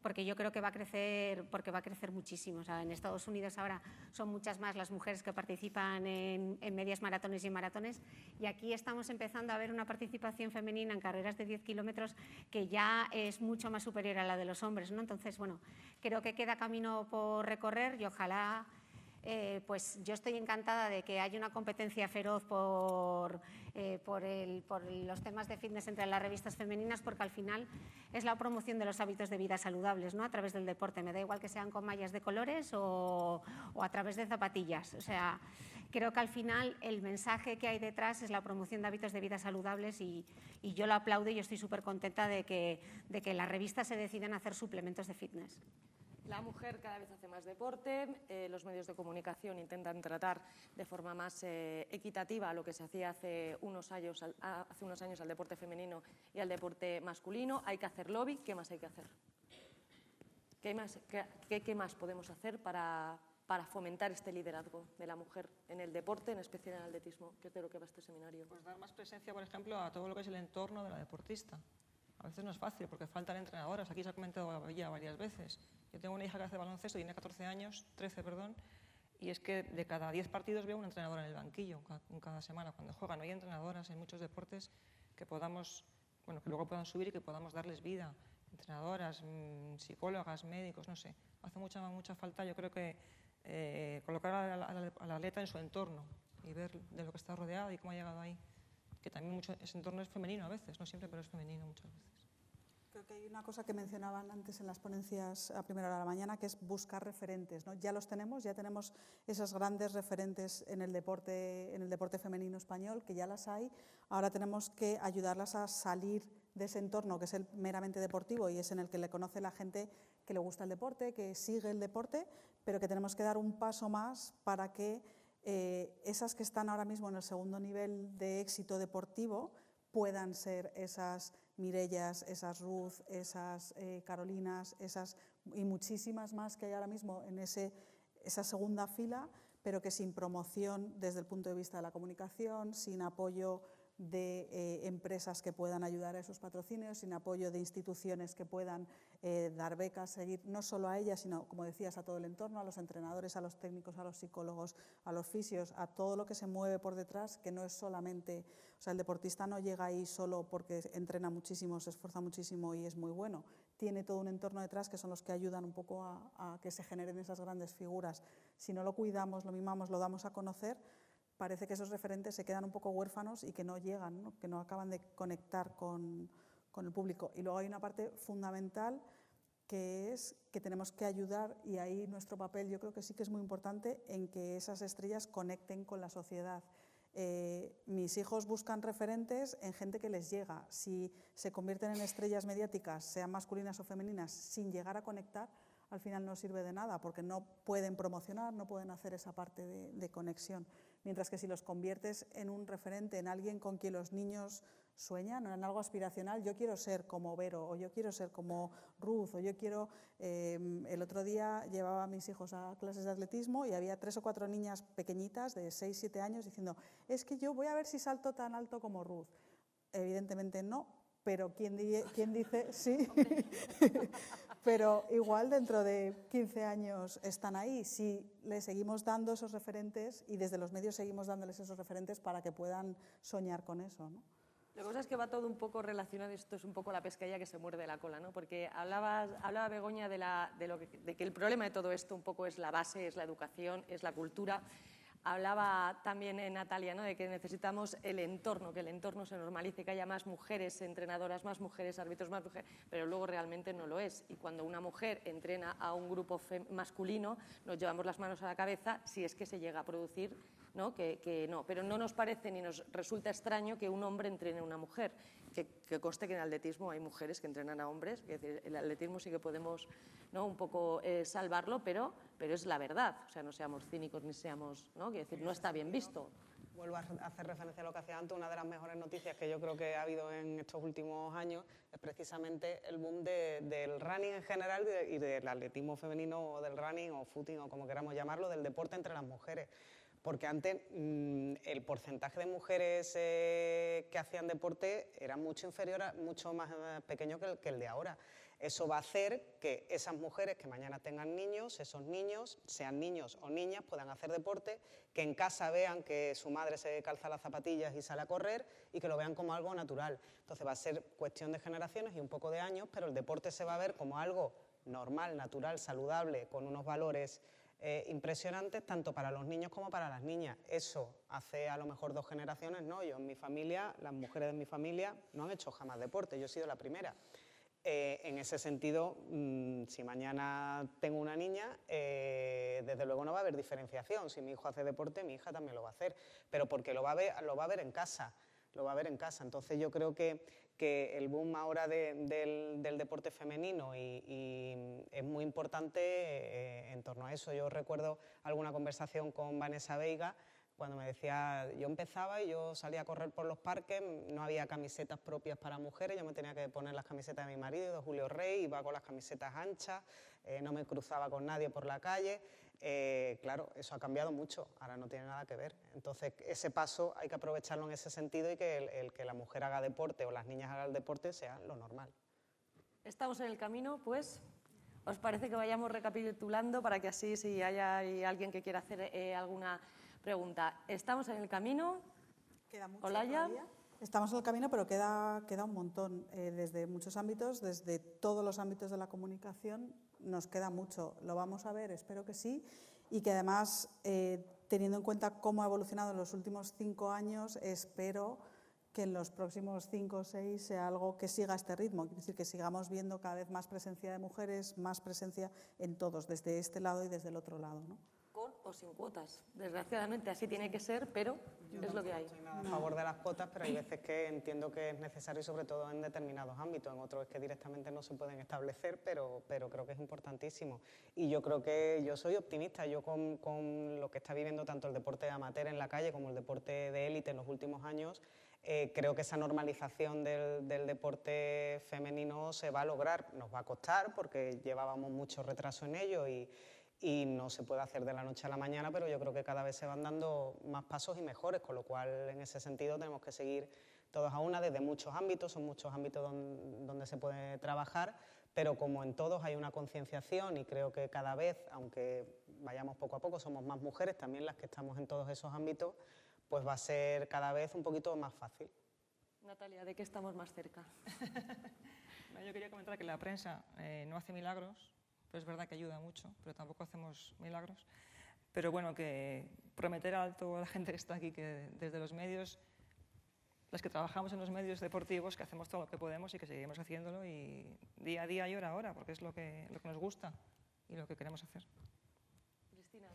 porque yo creo que va a crecer muchísimo. O sea, en Estados Unidos ahora son muchas más las mujeres que participan en medias maratones y en maratones, y aquí estamos empezando a ver una participación femenina en carreras de 10 kilómetros que ya es mucho más superior a la de los hombres, ¿no? Entonces, bueno, creo que queda camino por recorrer y ojalá... pues yo estoy encantada de que haya una competencia feroz por los temas de fitness entre las revistas femeninas, porque al final es la promoción de los hábitos de vida saludables, ¿no? A través del deporte. Me da igual que sean con mallas de colores o a través de zapatillas. O sea, creo que al final el mensaje que hay detrás es la promoción de hábitos de vida saludables, y yo lo aplaudo, y yo estoy súper contenta de que las revistas se decidan a hacer suplementos de fitness. La mujer cada vez hace más deporte, los medios de comunicación intentan tratar de forma más equitativa lo que se hacía hace unos años al deporte femenino y al deporte masculino. Hay que hacer lobby. ¿Qué más hay que hacer? ¿Qué más podemos hacer para fomentar este liderazgo de la mujer en el deporte, en especial en el atletismo, que es de lo que va este seminario? Pues dar más presencia, por ejemplo, a todo lo que es el entorno de la deportista. A veces no es fácil porque faltan entrenadoras, aquí se ha comentado ya varias veces. Yo tengo una hija que hace baloncesto, tiene 13 años, y es que de cada 10 partidos veo una entrenadora en el banquillo cada semana cuando juegan. No hay entrenadoras en muchos deportes que podamos, bueno, que luego puedan subir y que podamos darles vida. Entrenadoras, psicólogas, médicos, no sé. Hace mucha falta, yo creo que colocar al atleta en su entorno y ver de lo que está rodeado y cómo ha llegado ahí. Que también ese entorno es femenino a veces, no siempre, pero es femenino muchas veces. Creo que hay una cosa que mencionaban antes en las ponencias a primera hora de la mañana, que es buscar referentes, ¿no? Ya los tenemos, ya tenemos esas grandes referentes en el deporte femenino español, que ya las hay. Ahora tenemos que ayudarlas a salir de ese entorno que es el meramente deportivo y es en el que le conoce la gente que le gusta el deporte, que sigue el deporte, pero que tenemos que dar un paso más para que esas que están ahora mismo en el segundo nivel de éxito deportivo puedan ser esas Mirellas, esas Ruth, esas Carolinas, y muchísimas más que hay ahora mismo en esa segunda fila, pero que sin promoción desde el punto de vista de la comunicación, sin apoyo de empresas que puedan ayudar a esos patrocinios, sin apoyo de instituciones que puedan dar becas, seguir no solo a ellas, sino, como decías, a todo el entorno, a los entrenadores, a los técnicos, a los psicólogos, a los fisios, a todo lo que se mueve por detrás, que no es solamente, o sea, el deportista no llega ahí solo porque entrena muchísimo, se esfuerza muchísimo y es muy bueno. Tiene todo un entorno detrás que son los que ayudan un poco a que se generen esas grandes figuras. Si no lo cuidamos, lo mimamos, lo damos a conocer, parece que esos referentes se quedan un poco huérfanos y que no llegan, ¿no? Que no acaban de conectar con el público. Y luego hay una parte fundamental que es que tenemos que ayudar, y ahí nuestro papel yo creo que sí que es muy importante, en que esas estrellas conecten con la sociedad. Mis hijos buscan referentes en gente que les llega. Si se convierten en estrellas mediáticas, sean masculinas o femeninas, sin llegar a conectar, al final no sirve de nada, porque no pueden promocionar, no pueden hacer esa parte de conexión. Mientras que si los conviertes en un referente, en alguien con quien los niños sueñan, en algo aspiracional, yo quiero ser como Vero, o yo quiero ser como Ruth, o yo quiero... el otro día llevaba a mis hijos a clases de atletismo y había 3 o 4 niñas pequeñitas de 6, 7 años diciendo, es que yo voy a ver si salto tan alto como Ruth. Evidentemente no, pero ¿quién dice sí? Pero igual dentro de 15 años están ahí, si les seguimos dando esos referentes y desde los medios seguimos dándoles esos referentes para que puedan soñar con eso, ¿no? La cosa es que va todo un poco relacionado, esto es un poco la pescadilla que se muerde la cola, ¿no? Porque hablaba Begoña de que el problema de todo esto un poco es la base, es la educación, es la cultura. Hablaba también Natalia, ¿no? De que necesitamos el entorno, que el entorno se normalice, que haya más mujeres entrenadoras, más mujeres árbitros, más mujeres, pero luego realmente no lo es. Y cuando una mujer entrena a un grupo masculino, nos llevamos las manos a la cabeza si es que se llega a producir, ¿no? Que no. Pero no nos parece ni nos resulta extraño que un hombre entrene a una mujer. Que conste que en el atletismo hay mujeres que entrenan a hombres, es decir, el atletismo sí que podemos, ¿no? Un poco salvarlo, pero es la verdad. O sea, no seamos cínicos ni seamos, ¿no? Quiero decir, no está bien visto. Vuelvo a hacer referencia a lo que hacía antes. Una de las mejores noticias que yo creo que ha habido en estos últimos años es precisamente el boom del running en general y del atletismo femenino, o del running o footing, o como queramos llamarlo, del deporte entre las mujeres. Porque antes el porcentaje de mujeres que hacían deporte era mucho inferior, mucho más pequeño que el de ahora. Eso va a hacer que esas mujeres que mañana tengan niños, esos niños, sean niños o niñas, puedan hacer deporte, que en casa vean que su madre se calza las zapatillas y sale a correr y que lo vean como algo natural. Entonces va a ser cuestión de generaciones y un poco de años, pero el deporte se va a ver como algo normal, natural, saludable, con unos valores impresionantes tanto para los niños como para las niñas. Eso hace a lo mejor 2 generaciones, no. Yo en mi familia, las mujeres de mi familia no han hecho jamás deporte, yo he sido la primera. En ese sentido, si mañana tengo una niña, desde luego no va a haber diferenciación. Si mi hijo hace deporte, mi hija también lo va a hacer, pero porque lo va a ver en casa. Lo va a ver en casa. Entonces yo creo que que el boom ahora del deporte femenino y es muy importante en torno a eso. Yo recuerdo alguna conversación con Vanessa Veiga cuando me decía, yo empezaba y yo salía a correr por los parques, no había camisetas propias para mujeres, yo me tenía que poner las camisetas de mi marido, de Julio Rey, iba con las camisetas anchas, no me cruzaba con nadie por la calle. Claro, eso ha cambiado mucho, ahora no tiene nada que ver. Entonces, ese paso hay que aprovecharlo en ese sentido y que el que la mujer haga deporte o las niñas hagan deporte sea lo normal. Estamos en el camino, pues. ¿Os parece que vayamos recapitulando para que así, si hay alguien que quiera hacer alguna pregunta? Estamos en el camino. Queda mucho Olaya. todavía. Estamos en el camino, pero queda un montón, desde muchos ámbitos, desde todos los ámbitos de la comunicación, nos queda mucho. Lo vamos a ver, espero que sí, y que además, teniendo en cuenta cómo ha evolucionado en los últimos 5 años, espero que en los próximos 5 o 6 sea algo que siga este ritmo, es decir, que sigamos viendo cada vez más presencia de mujeres, más presencia en todos, desde este lado y desde el otro lado, ¿no? Con o sin cuotas. Desgraciadamente así tiene que ser, pero es lo que hay. Soy nada a favor de las cuotas, pero hay veces que entiendo que es necesario, sobre todo en determinados ámbitos. En otros es que directamente no se pueden establecer, pero creo que es importantísimo. Y yo creo que yo soy optimista. Yo con lo que está viviendo tanto el deporte amateur en la calle como el deporte de élite en los últimos años, creo que esa normalización del deporte femenino se va a lograr. Nos va a costar porque llevábamos mucho retraso en ello y no se puede hacer de la noche a la mañana, pero yo creo que cada vez se van dando más pasos y mejores, con lo cual en ese sentido tenemos que seguir todos a una desde muchos ámbitos, son muchos ámbitos donde se puede trabajar, pero como en todos hay una concienciación y creo que cada vez, aunque vayamos poco a poco, somos más mujeres también las que estamos en todos esos ámbitos, pues va a ser cada vez un poquito más fácil. Natalia, ¿de qué estamos más cerca? Yo quería comentar que la prensa no hace milagros, pero es verdad que ayuda mucho, pero tampoco hacemos milagros. Pero bueno, que prometer alto a la gente que está aquí, que desde los medios, las que trabajamos en los medios deportivos, que hacemos todo lo que podemos y que seguimos haciéndolo y día a día y hora a hora, porque es lo que nos gusta y lo que queremos hacer. Cristina.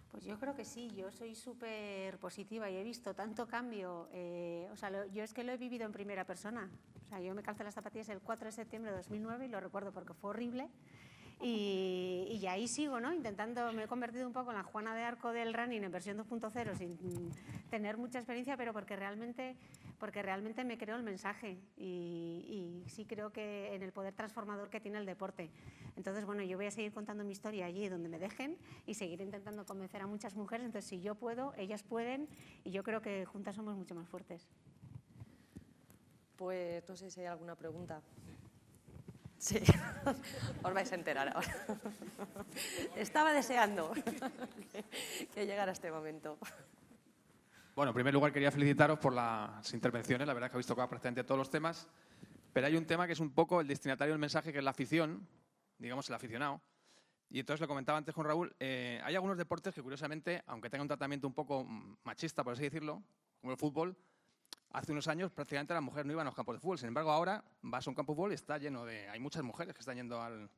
Pues yo creo que sí, yo soy súper positiva y he visto tanto cambio, yo es que lo he vivido en primera persona. O sea, yo me calcé las zapatillas el 4 de septiembre de 2009 y lo recuerdo porque fue horrible. Y ahí sigo, ¿no? Intentando, me he convertido un poco en la Juana de Arco del running en versión 2.0 sin tener mucha experiencia, pero porque realmente me creo el mensaje y sí creo que en el poder transformador que tiene el deporte. Entonces, bueno, yo voy a seguir contando mi historia allí donde me dejen y seguir intentando convencer a muchas mujeres. Entonces, si yo puedo, ellas pueden y yo creo que juntas somos mucho más fuertes. Pues no sé si hay alguna pregunta. Sí, os vais a enterar ahora. Estaba deseando que llegara este momento. Bueno, en primer lugar quería felicitaros por las intervenciones, la verdad es que habéis tocado prácticamente todos los temas, pero hay un tema que es un poco el destinatario del mensaje, que es la afición, digamos el aficionado. Y entonces lo comentaba antes con Raúl, hay algunos deportes que curiosamente, aunque tengan un tratamiento un poco machista, por así decirlo, como el fútbol, hace unos años prácticamente las mujeres no iban a los campos de fútbol. Sin embargo, ahora vas a un campo de fútbol y está lleno de... Hay muchas mujeres que están yendo al...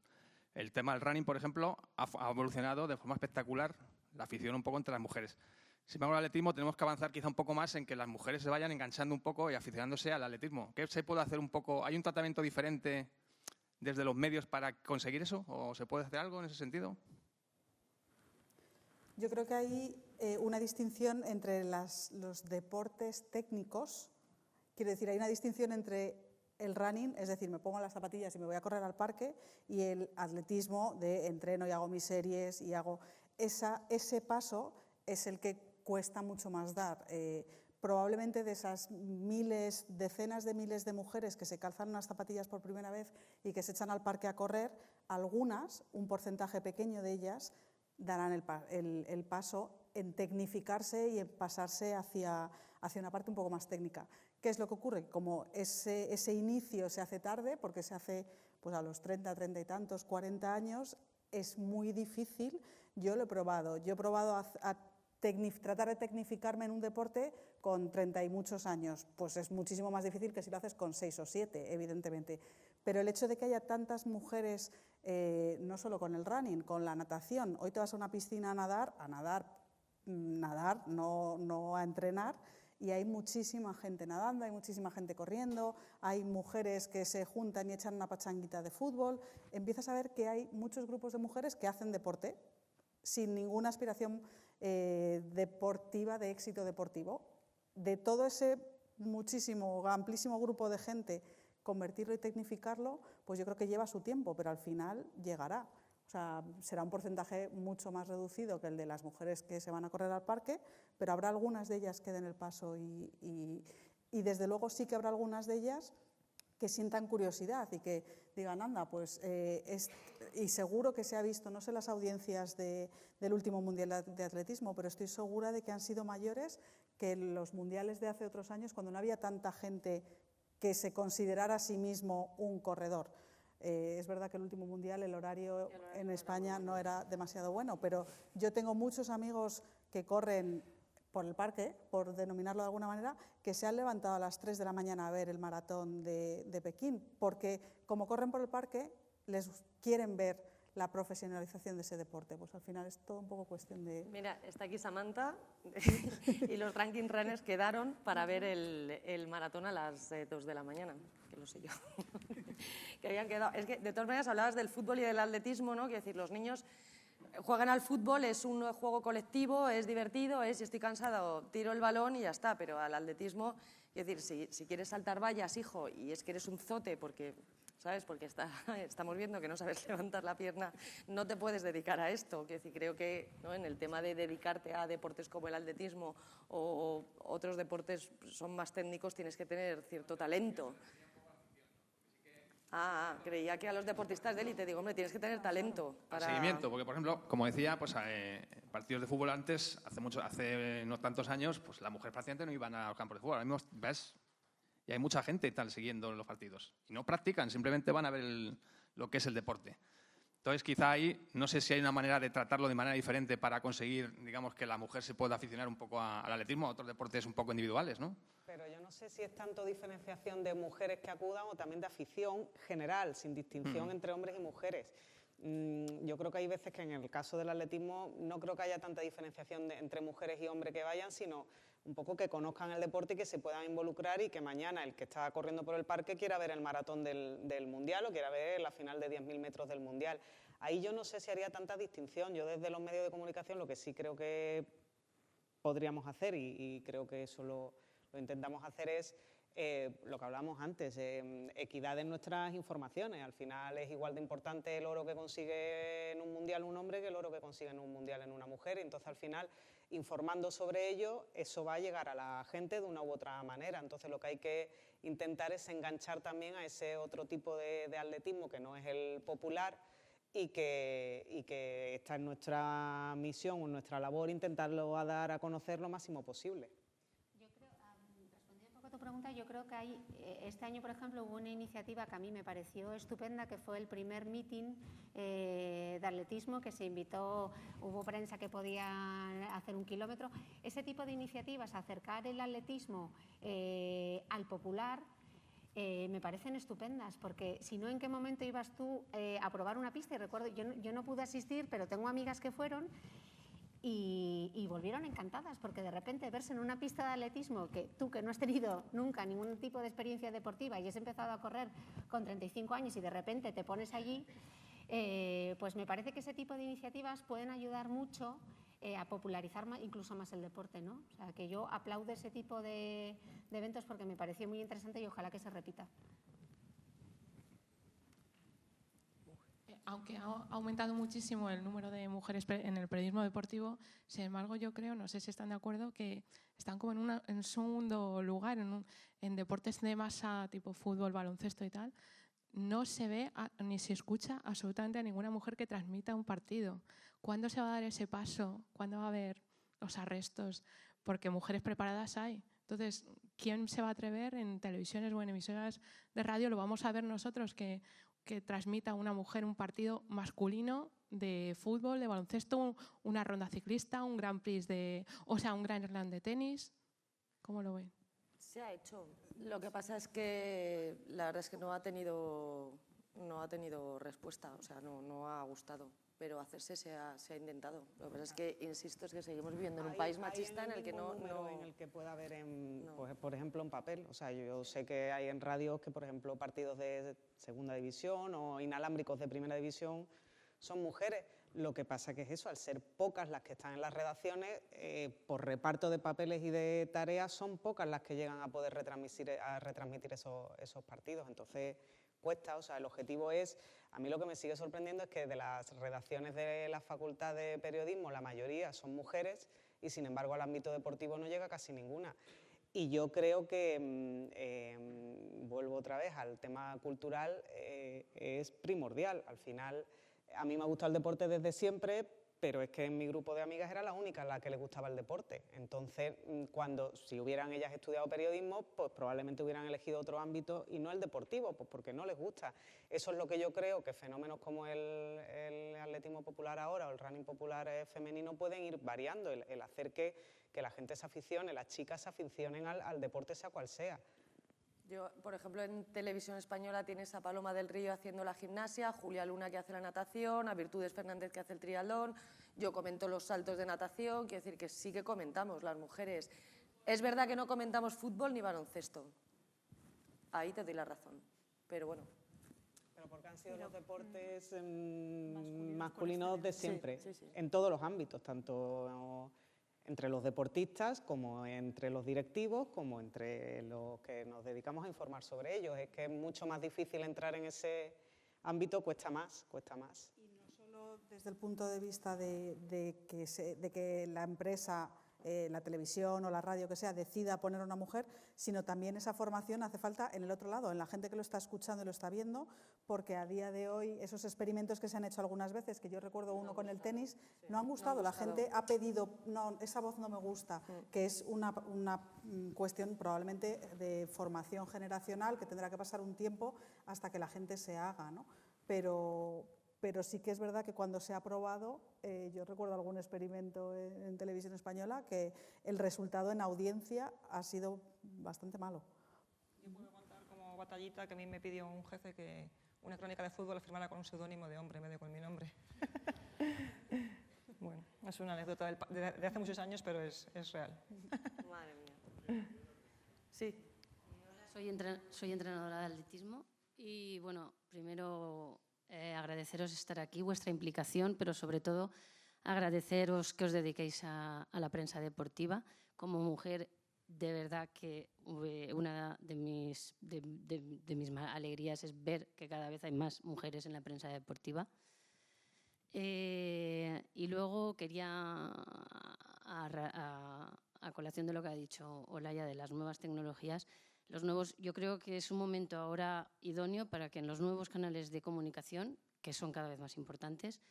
El tema del running, por ejemplo, ha evolucionado de forma espectacular la afición un poco entre las mujeres. Sin embargo, el atletismo tenemos que avanzar quizá un poco más en que las mujeres se vayan enganchando un poco y aficionándose al atletismo. ¿Qué se puede hacer un poco? ¿Hay un tratamiento diferente desde los medios para conseguir eso? ¿O se puede hacer algo en ese sentido? Yo creo que hay una distinción entre los deportes técnicos. Quiero decir, hay una distinción entre el running, es decir, me pongo las zapatillas y me voy a correr al parque, y el atletismo de entreno y hago mis series y hago... Ese paso es el que cuesta mucho más dar. Probablemente de esas miles, decenas de miles de mujeres que se calzan unas zapatillas por primera vez y que se echan al parque a correr, algunas, un porcentaje pequeño de ellas, darán el paso en tecnificarse y en pasarse hacia una parte un poco más técnica. ¿Qué es lo que ocurre? Como ese inicio se hace tarde, porque se hace pues a los 30, 30 y tantos, 40 años, es muy difícil. Yo lo he probado. Yo he probado a tratar de tecnificarme en un deporte con 30 y muchos años. Pues es muchísimo más difícil que si lo haces con 6 o 7, evidentemente. Pero el hecho de que haya tantas mujeres, no solo con el running, con la natación, hoy te vas a una piscina a nadar, no a entrenar, y hay muchísima gente nadando, hay muchísima gente corriendo, hay mujeres que se juntan y echan una pachanguita de fútbol. Empiezas a ver que hay muchos grupos de mujeres que hacen deporte sin ninguna aspiración deportiva, de éxito deportivo. De todo ese muchísimo, amplísimo grupo de gente, convertirlo y tecnificarlo, pues yo creo que lleva su tiempo, pero al final llegará. O sea, será un porcentaje mucho más reducido que el de las mujeres que se van a correr al parque, pero habrá algunas de ellas que den el paso y desde luego sí que habrá algunas de ellas que sientan curiosidad y que digan, anda, pues y seguro que se ha visto, no sé las audiencias del último Mundial de Atletismo, pero estoy segura de que han sido mayores que los mundiales de hace otros años, cuando no había tanta gente que se considerara a sí mismo un corredor. Es verdad que el último mundial, el horario en España no era demasiado bueno, pero yo tengo muchos amigos que corren por el parque, por denominarlo de alguna manera, que se han levantado a las 3 de la mañana a ver el maratón de Pekín, porque como corren por el parque, les quieren ver la profesionalización de ese deporte. Pues al final es todo un poco cuestión de... Mira, está aquí Samantha y los ranking runners quedaron para ver el maratón a las 2 de la mañana, que lo sé yo. Que habían quedado. Es que, de todas maneras, hablabas del fútbol y del atletismo, ¿no? Quiero decir, los niños juegan al fútbol, es un juego colectivo, es divertido, si estoy cansado, tiro el balón y ya está, pero al atletismo, quiero decir, si quieres saltar vallas, hijo, y es que eres un zote porque... ¿Sabes? Porque estamos viendo que no sabes levantar la pierna, no te puedes dedicar a esto. Quiero decir, creo que, ¿no?, en el tema de dedicarte a deportes como el atletismo o otros deportes son más técnicos, tienes que tener cierto talento. Creía que a los deportistas de élite, digo, hombre, tienes que tener talento para... Seguimiento, porque por ejemplo, como decía, pues partidos de fútbol antes, hace no tantos años, pues las mujeres prácticamente no iban a los campos de fútbol. Ahora mismo ves, y hay mucha gente tal siguiendo los partidos. Y no practican, simplemente van a ver lo que es el deporte. Entonces, quizá ahí, no sé si hay una manera de tratarlo de manera diferente para conseguir, digamos, que la mujer se pueda aficionar un poco al atletismo, a otros deportes un poco individuales, ¿no? Pero yo no sé si es tanto diferenciación de mujeres que acudan o también de afición general, sin distinción entre hombres y mujeres. Yo creo que hay veces que en el caso del atletismo no creo que haya tanta diferenciación entre mujeres y hombres que vayan, sino un poco que conozcan el deporte y que se puedan involucrar y que mañana el que está corriendo por el parque quiera ver el maratón del Mundial o quiera ver la final de 10.000 metros del Mundial. Ahí yo no sé si haría tanta distinción. Yo desde los medios de comunicación lo que sí creo que podríamos hacer y creo que eso lo intentamos hacer es lo que hablábamos antes, equidad en nuestras informaciones. Al final es igual de importante el oro que consigue en un mundial un hombre que el oro que consigue en un mundial en una mujer. Y entonces al final, informando sobre ello, eso va a llegar a la gente de una u otra manera. Entonces lo que hay que intentar es enganchar también a ese otro tipo de atletismo que no es el popular y que está en nuestra misión, en nuestra labor, intentarlo a dar a conocer lo máximo posible. Tu pregunta, yo creo que hay, este año, por ejemplo, hubo una iniciativa que a mí me pareció estupenda, que fue el primer meeting de atletismo que se invitó, hubo prensa que podía hacer 1 kilómetro. Ese tipo de iniciativas, acercar el atletismo al popular, me parecen estupendas, porque si no, ¿en qué momento ibas tú a probar una pista? Y recuerdo, yo no pude asistir, pero tengo amigas que fueron y volvieron encantadas, porque de repente verse en una pista de atletismo, que tú que no has tenido nunca ningún tipo de experiencia deportiva y has empezado a correr con 35 años y de repente te pones allí, pues me parece que ese tipo de iniciativas pueden ayudar mucho a popularizar incluso más el deporte, ¿no? O sea, que yo aplaudo ese tipo de eventos porque me pareció muy interesante y ojalá que se repita. Aunque ha aumentado muchísimo el número de mujeres en el periodismo deportivo, sin embargo yo creo, no sé si están de acuerdo, que están como en segundo lugar en deportes de masa tipo fútbol, baloncesto y tal. No se ve ni se escucha absolutamente a ninguna mujer que transmita un partido. ¿Cuándo se va a dar ese paso? ¿Cuándo va a haber los arrestos? Porque mujeres preparadas hay. Entonces, ¿quién se va a atrever en televisiones o en emisoras de radio? Lo vamos a ver nosotros, que transmita una mujer un partido masculino de fútbol, de baloncesto, una ronda ciclista, un Grand Prix un Grand Slam de tenis. ¿Cómo lo ven? Se ha hecho. Lo que pasa es que la verdad es que no ha tenido respuesta, o sea, no ha gustado. pero hacerse se ha intentado. Lo que pasa es que, insisto, es que seguimos viviendo en un país machista en el que no... En el que pueda haber, pues, por ejemplo, en papel. O sea, yo sé que hay en radios que, por ejemplo, partidos de segunda división o inalámbricos de primera división son mujeres. Lo que pasa que es eso, al ser pocas las que están en las redacciones, por reparto de papeles y de tareas, son pocas las que llegan a poder retransmitir esos partidos. Entonces cuesta, o sea, el objetivo es, a mí lo que me sigue sorprendiendo es que de las redacciones de la Facultad de Periodismo la mayoría son mujeres y sin embargo al ámbito deportivo no llega casi ninguna. Y yo creo que, vuelvo otra vez al tema cultural, es primordial. Al final, a mí me ha gustado el deporte desde siempre, pero es que en mi grupo de amigas era la única a la que le gustaba el deporte. Entonces, si hubieran ellas estudiado periodismo, pues probablemente hubieran elegido otro ámbito y no el deportivo, pues porque no les gusta. Eso es lo que yo creo que fenómenos como el atletismo popular ahora o el running popular femenino pueden ir variando, el hacer que la gente se aficione, las chicas se aficionen al deporte sea cual sea. Yo, por ejemplo, en Televisión Española tienes a Paloma del Río haciendo la gimnasia, Julia Luna que hace la natación, a Virtudes Fernández que hace el triatlón, yo comento los saltos de natación, quiero decir que sí que comentamos las mujeres. Es verdad que no comentamos fútbol ni baloncesto, ahí te doy la razón, pero bueno. Pero porque han sido los deportes masculinos de siempre, sí, sí. En todos los ámbitos, tanto entre los deportistas, como entre los directivos, como entre los que nos dedicamos a informar sobre ellos. Es que es mucho más difícil entrar en ese ámbito, cuesta más. Y no solo desde el punto de vista de que la empresa, la televisión o la radio que sea, decida poner a una mujer, sino también esa formación hace falta en el otro lado, en la gente que lo está escuchando y lo está viendo, porque a día de hoy esos experimentos que se han hecho algunas veces, que yo recuerdo uno con el tenis, no han gustado. La gente ha pedido, no, esa voz no me gusta, que es una cuestión probablemente de formación generacional que tendrá que pasar un tiempo hasta que la gente se haga, ¿no? Pero sí que es verdad que cuando se ha probado, yo recuerdo algún experimento en Televisión Española, que el resultado en audiencia ha sido bastante malo. Yo puedo contar como batallita que a mí me pidió un jefe que una crónica de fútbol la firmara con un seudónimo de hombre en vez de con mi nombre. Bueno, es una anécdota de hace muchos años, pero es real. Madre mía. Sí. Soy entrenadora de atletismo y, bueno, primero agradeceros estar aquí, vuestra implicación, pero sobre todo agradeceros que os dediquéis a la prensa deportiva. Como mujer, de verdad que una de mis alegrías es ver que cada vez hay más mujeres en la prensa deportiva. Y luego quería, a colación de lo que ha dicho Olaya de las nuevas tecnologías, yo creo que es un momento ahora idóneo para que en los nuevos canales de comunicación, que son cada vez más importantes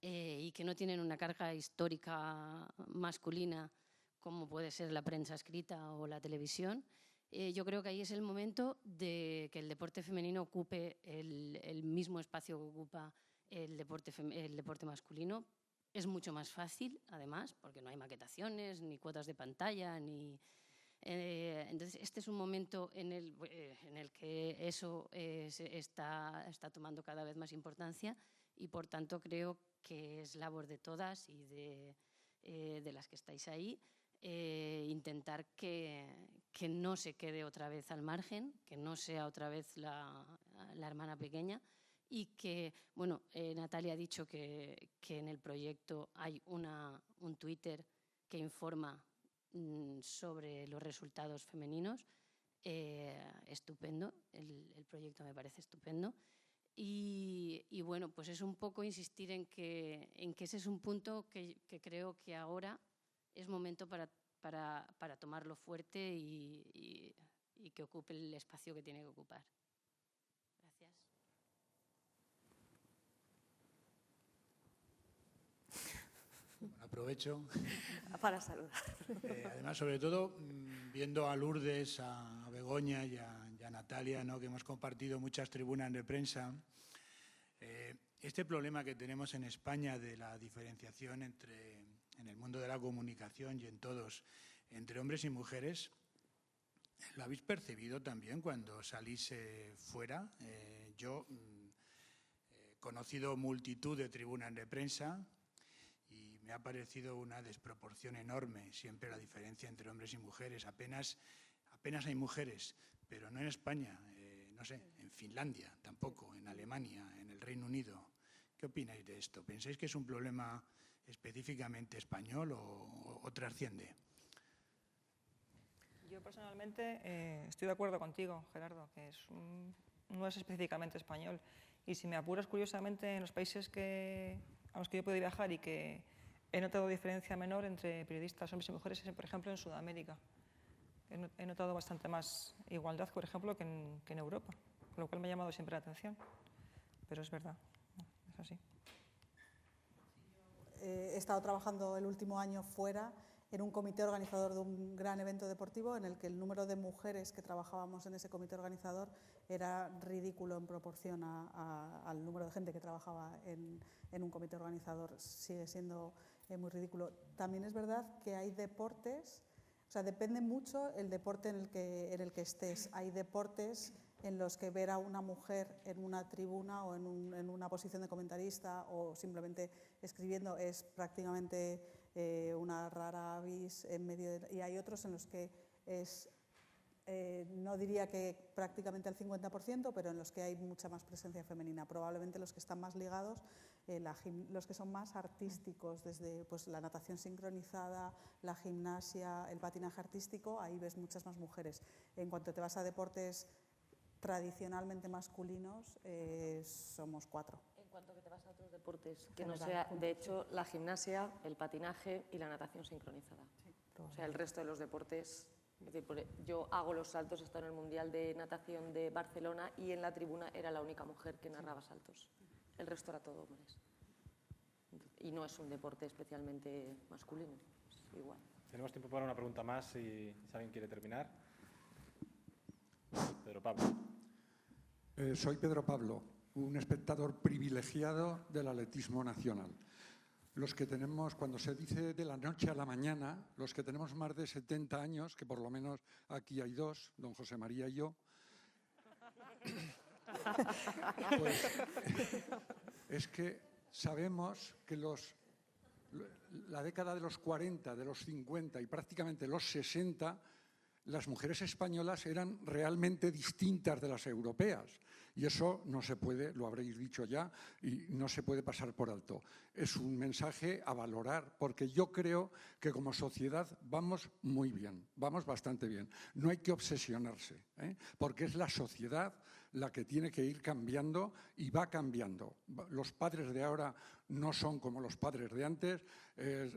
y que no tienen una carga histórica masculina como puede ser la prensa escrita o la televisión, yo creo que ahí es el momento de que el deporte femenino ocupe el mismo espacio que ocupa el deporte masculino. Es mucho más fácil, además, porque no hay maquetaciones, ni cuotas de pantalla, ni... entonces, este es un momento en el que eso está tomando cada vez más importancia y, por tanto, creo que es labor de todas y de las que estáis ahí intentar que no se quede otra vez al margen, que no sea otra vez la hermana pequeña y que, bueno, Natalia ha dicho que en el proyecto hay un Twitter que informa sobre los resultados femeninos. Estupendo, el proyecto me parece estupendo. Y bueno, pues es un poco insistir en que ese es un punto que creo que ahora es momento para tomarlo fuerte y que ocupe el espacio que tiene que ocupar. Gracias. Bueno, aprovecho para saludar. Además, sobre todo, viendo a Lourdes, a Begoña y a Natalia, ¿no?, que hemos compartido muchas tribunas de prensa, este problema que tenemos en España de la diferenciación en el mundo de la comunicación y en todos, entre hombres y mujeres, ¿lo habéis percibido también cuando salís fuera? Yo, conocido multitud de tribunas de prensa y me ha parecido una desproporción enorme siempre la diferencia entre hombres y mujeres. Apenas hay mujeres, pero no en España, no sé, en Finlandia tampoco, en Alemania, en el Reino Unido. ¿Qué opináis de esto? ¿Pensáis que es un problema específicamente español o trasciende? Yo personalmente estoy de acuerdo contigo, Gerardo, que no es específicamente español. Y si me apuras, curiosamente, en los países a los que yo puedo viajar y que he notado diferencia menor entre periodistas, hombres y mujeres, es, por ejemplo, en Sudamérica. He notado bastante más igualdad, por ejemplo, que en Europa, con lo cual me ha llamado siempre la atención. Pero es verdad, es así. He estado trabajando el último año fuera en un comité organizador de un gran evento deportivo en el que el número de mujeres que trabajábamos en ese comité organizador era ridículo en proporción al número de gente que trabajaba en un comité organizador. Sigue siendo muy ridículo. También es verdad que hay deportes, o sea, depende mucho el deporte en el que estés. Hay deportes en los que ver a una mujer en una tribuna o en una posición de comentarista o simplemente escribiendo es prácticamente una rara avis en medio y hay otros en los que es, no diría que prácticamente al 50%, pero en los que hay mucha más presencia femenina. Probablemente los que están más ligados, los que son más artísticos, desde pues, la natación sincronizada, la gimnasia, el patinaje artístico, ahí ves muchas más mujeres. En cuanto te vas a deportes tradicionalmente masculinos, somos 4. En cuanto que te vas a otros deportes, que no sea, de hecho, la gimnasia, el patinaje y la natación sincronizada. Sí, o sea, el resto de los deportes. Es decir, yo hago los saltos, he estado en el Mundial de Natación de Barcelona y en la tribuna era la única mujer que narraba saltos. El resto era todo hombres. Y no es un deporte especialmente masculino, es igual. Tenemos tiempo para una pregunta más, si alguien quiere terminar. Pedro Pablo. Soy Pedro Pablo, un espectador privilegiado del atletismo nacional. Los que tenemos, cuando se dice de la noche a la mañana, los que tenemos más de 70 años, que por lo menos aquí hay 2, don José María y yo, pues es que sabemos que la década de los 40, de los 50 y prácticamente los 60, las mujeres españolas eran realmente distintas de las europeas. Y eso no se puede, lo habréis dicho ya, y no se puede pasar por alto. Es un mensaje a valorar, porque yo creo que como sociedad vamos muy bien, vamos bastante bien. No hay que obsesionarse, porque es la sociedad la que tiene que ir cambiando y va cambiando. Los padres de ahora no son como los padres de antes,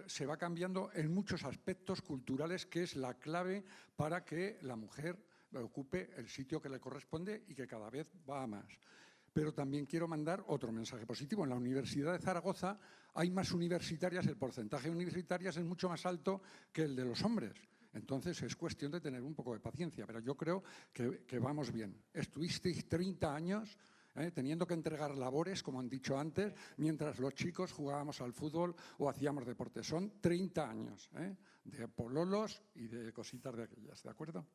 se va cambiando en muchos aspectos culturales, que es la clave para que la mujer ocupe el sitio que le corresponde y que cada vez va a más. Pero también quiero mandar otro mensaje positivo. En la Universidad de Zaragoza hay más universitarias, el porcentaje de universitarias es mucho más alto que el de los hombres. Entonces es cuestión de tener un poco de paciencia, pero yo creo que vamos bien. Estuvisteis 30 años teniendo que entregar labores, como han dicho antes, mientras los chicos jugábamos al fútbol o hacíamos deporte. Son 30 años de pololos y de cositas de aquellas, ¿de acuerdo?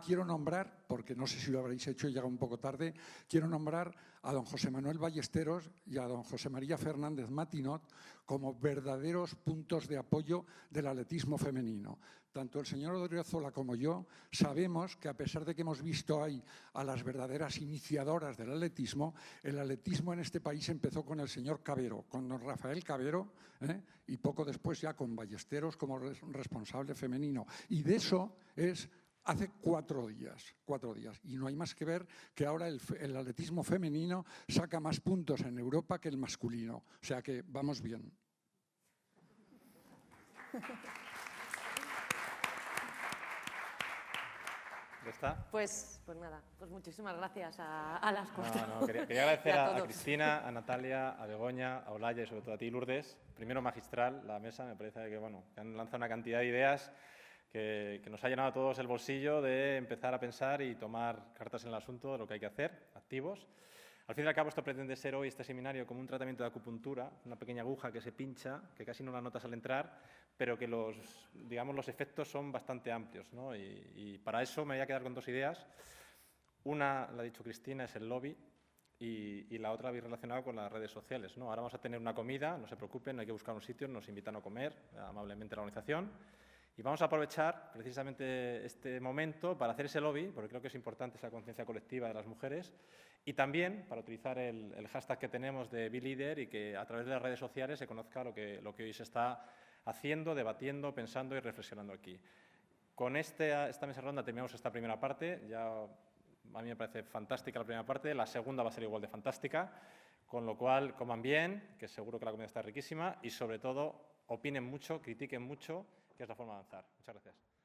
Quiero nombrar, porque no sé si lo habréis hecho y llega un poco tarde, quiero nombrar a don José Manuel Ballesteros y a don José María Fernández Matinot como verdaderos puntos de apoyo del atletismo femenino. Tanto el señor Odriozola como yo sabemos que, a pesar de que hemos visto ahí a las verdaderas iniciadoras del atletismo, el atletismo en este país empezó con el señor Cabero, con don Rafael Cabero, y poco después ya con Ballesteros como responsable femenino. Y de eso es hace 4 días. Y no hay más que ver que ahora el atletismo femenino saca más puntos en Europa que el masculino. O sea que vamos bien. ¿Ya está? Pues nada, pues muchísimas gracias a las 4. Quería agradecer a Cristina, a Natalia, a Begoña, a Olaya y sobre todo a ti, Lourdes. Primero magistral la mesa, me parece que han lanzado una cantidad de ideas que nos ha llenado a todos el bolsillo de empezar a pensar y tomar cartas en el asunto de lo que hay que hacer, activos. Al fin y al cabo, esto pretende ser hoy, este seminario, como un tratamiento de acupuntura, una pequeña aguja que se pincha, que casi no la notas al entrar, pero que los efectos son bastante amplios, ¿no? Y para eso me voy a quedar con 2 ideas. Una, la ha dicho Cristina, es el lobby. y la otra la habéis relacionado con las redes sociales, ¿no? Ahora vamos a tener una comida, no se preocupen, no hay que buscar un sitio, nos invitan a comer amablemente la organización. Y vamos a aprovechar precisamente este momento para hacer ese lobby, porque creo que es importante esa conciencia colectiva de las mujeres, y también para utilizar el hashtag que tenemos de BeLeader y que a través de las redes sociales se conozca lo que hoy se está haciendo, debatiendo, pensando y reflexionando aquí. Con esta mesa redonda terminamos esta primera parte. Ya a mí me parece fantástica la primera parte, la segunda va a ser igual de fantástica, con lo cual coman bien, que seguro que la comida está riquísima, y sobre todo opinen mucho, critiquen mucho, que es la forma de avanzar. Muchas gracias.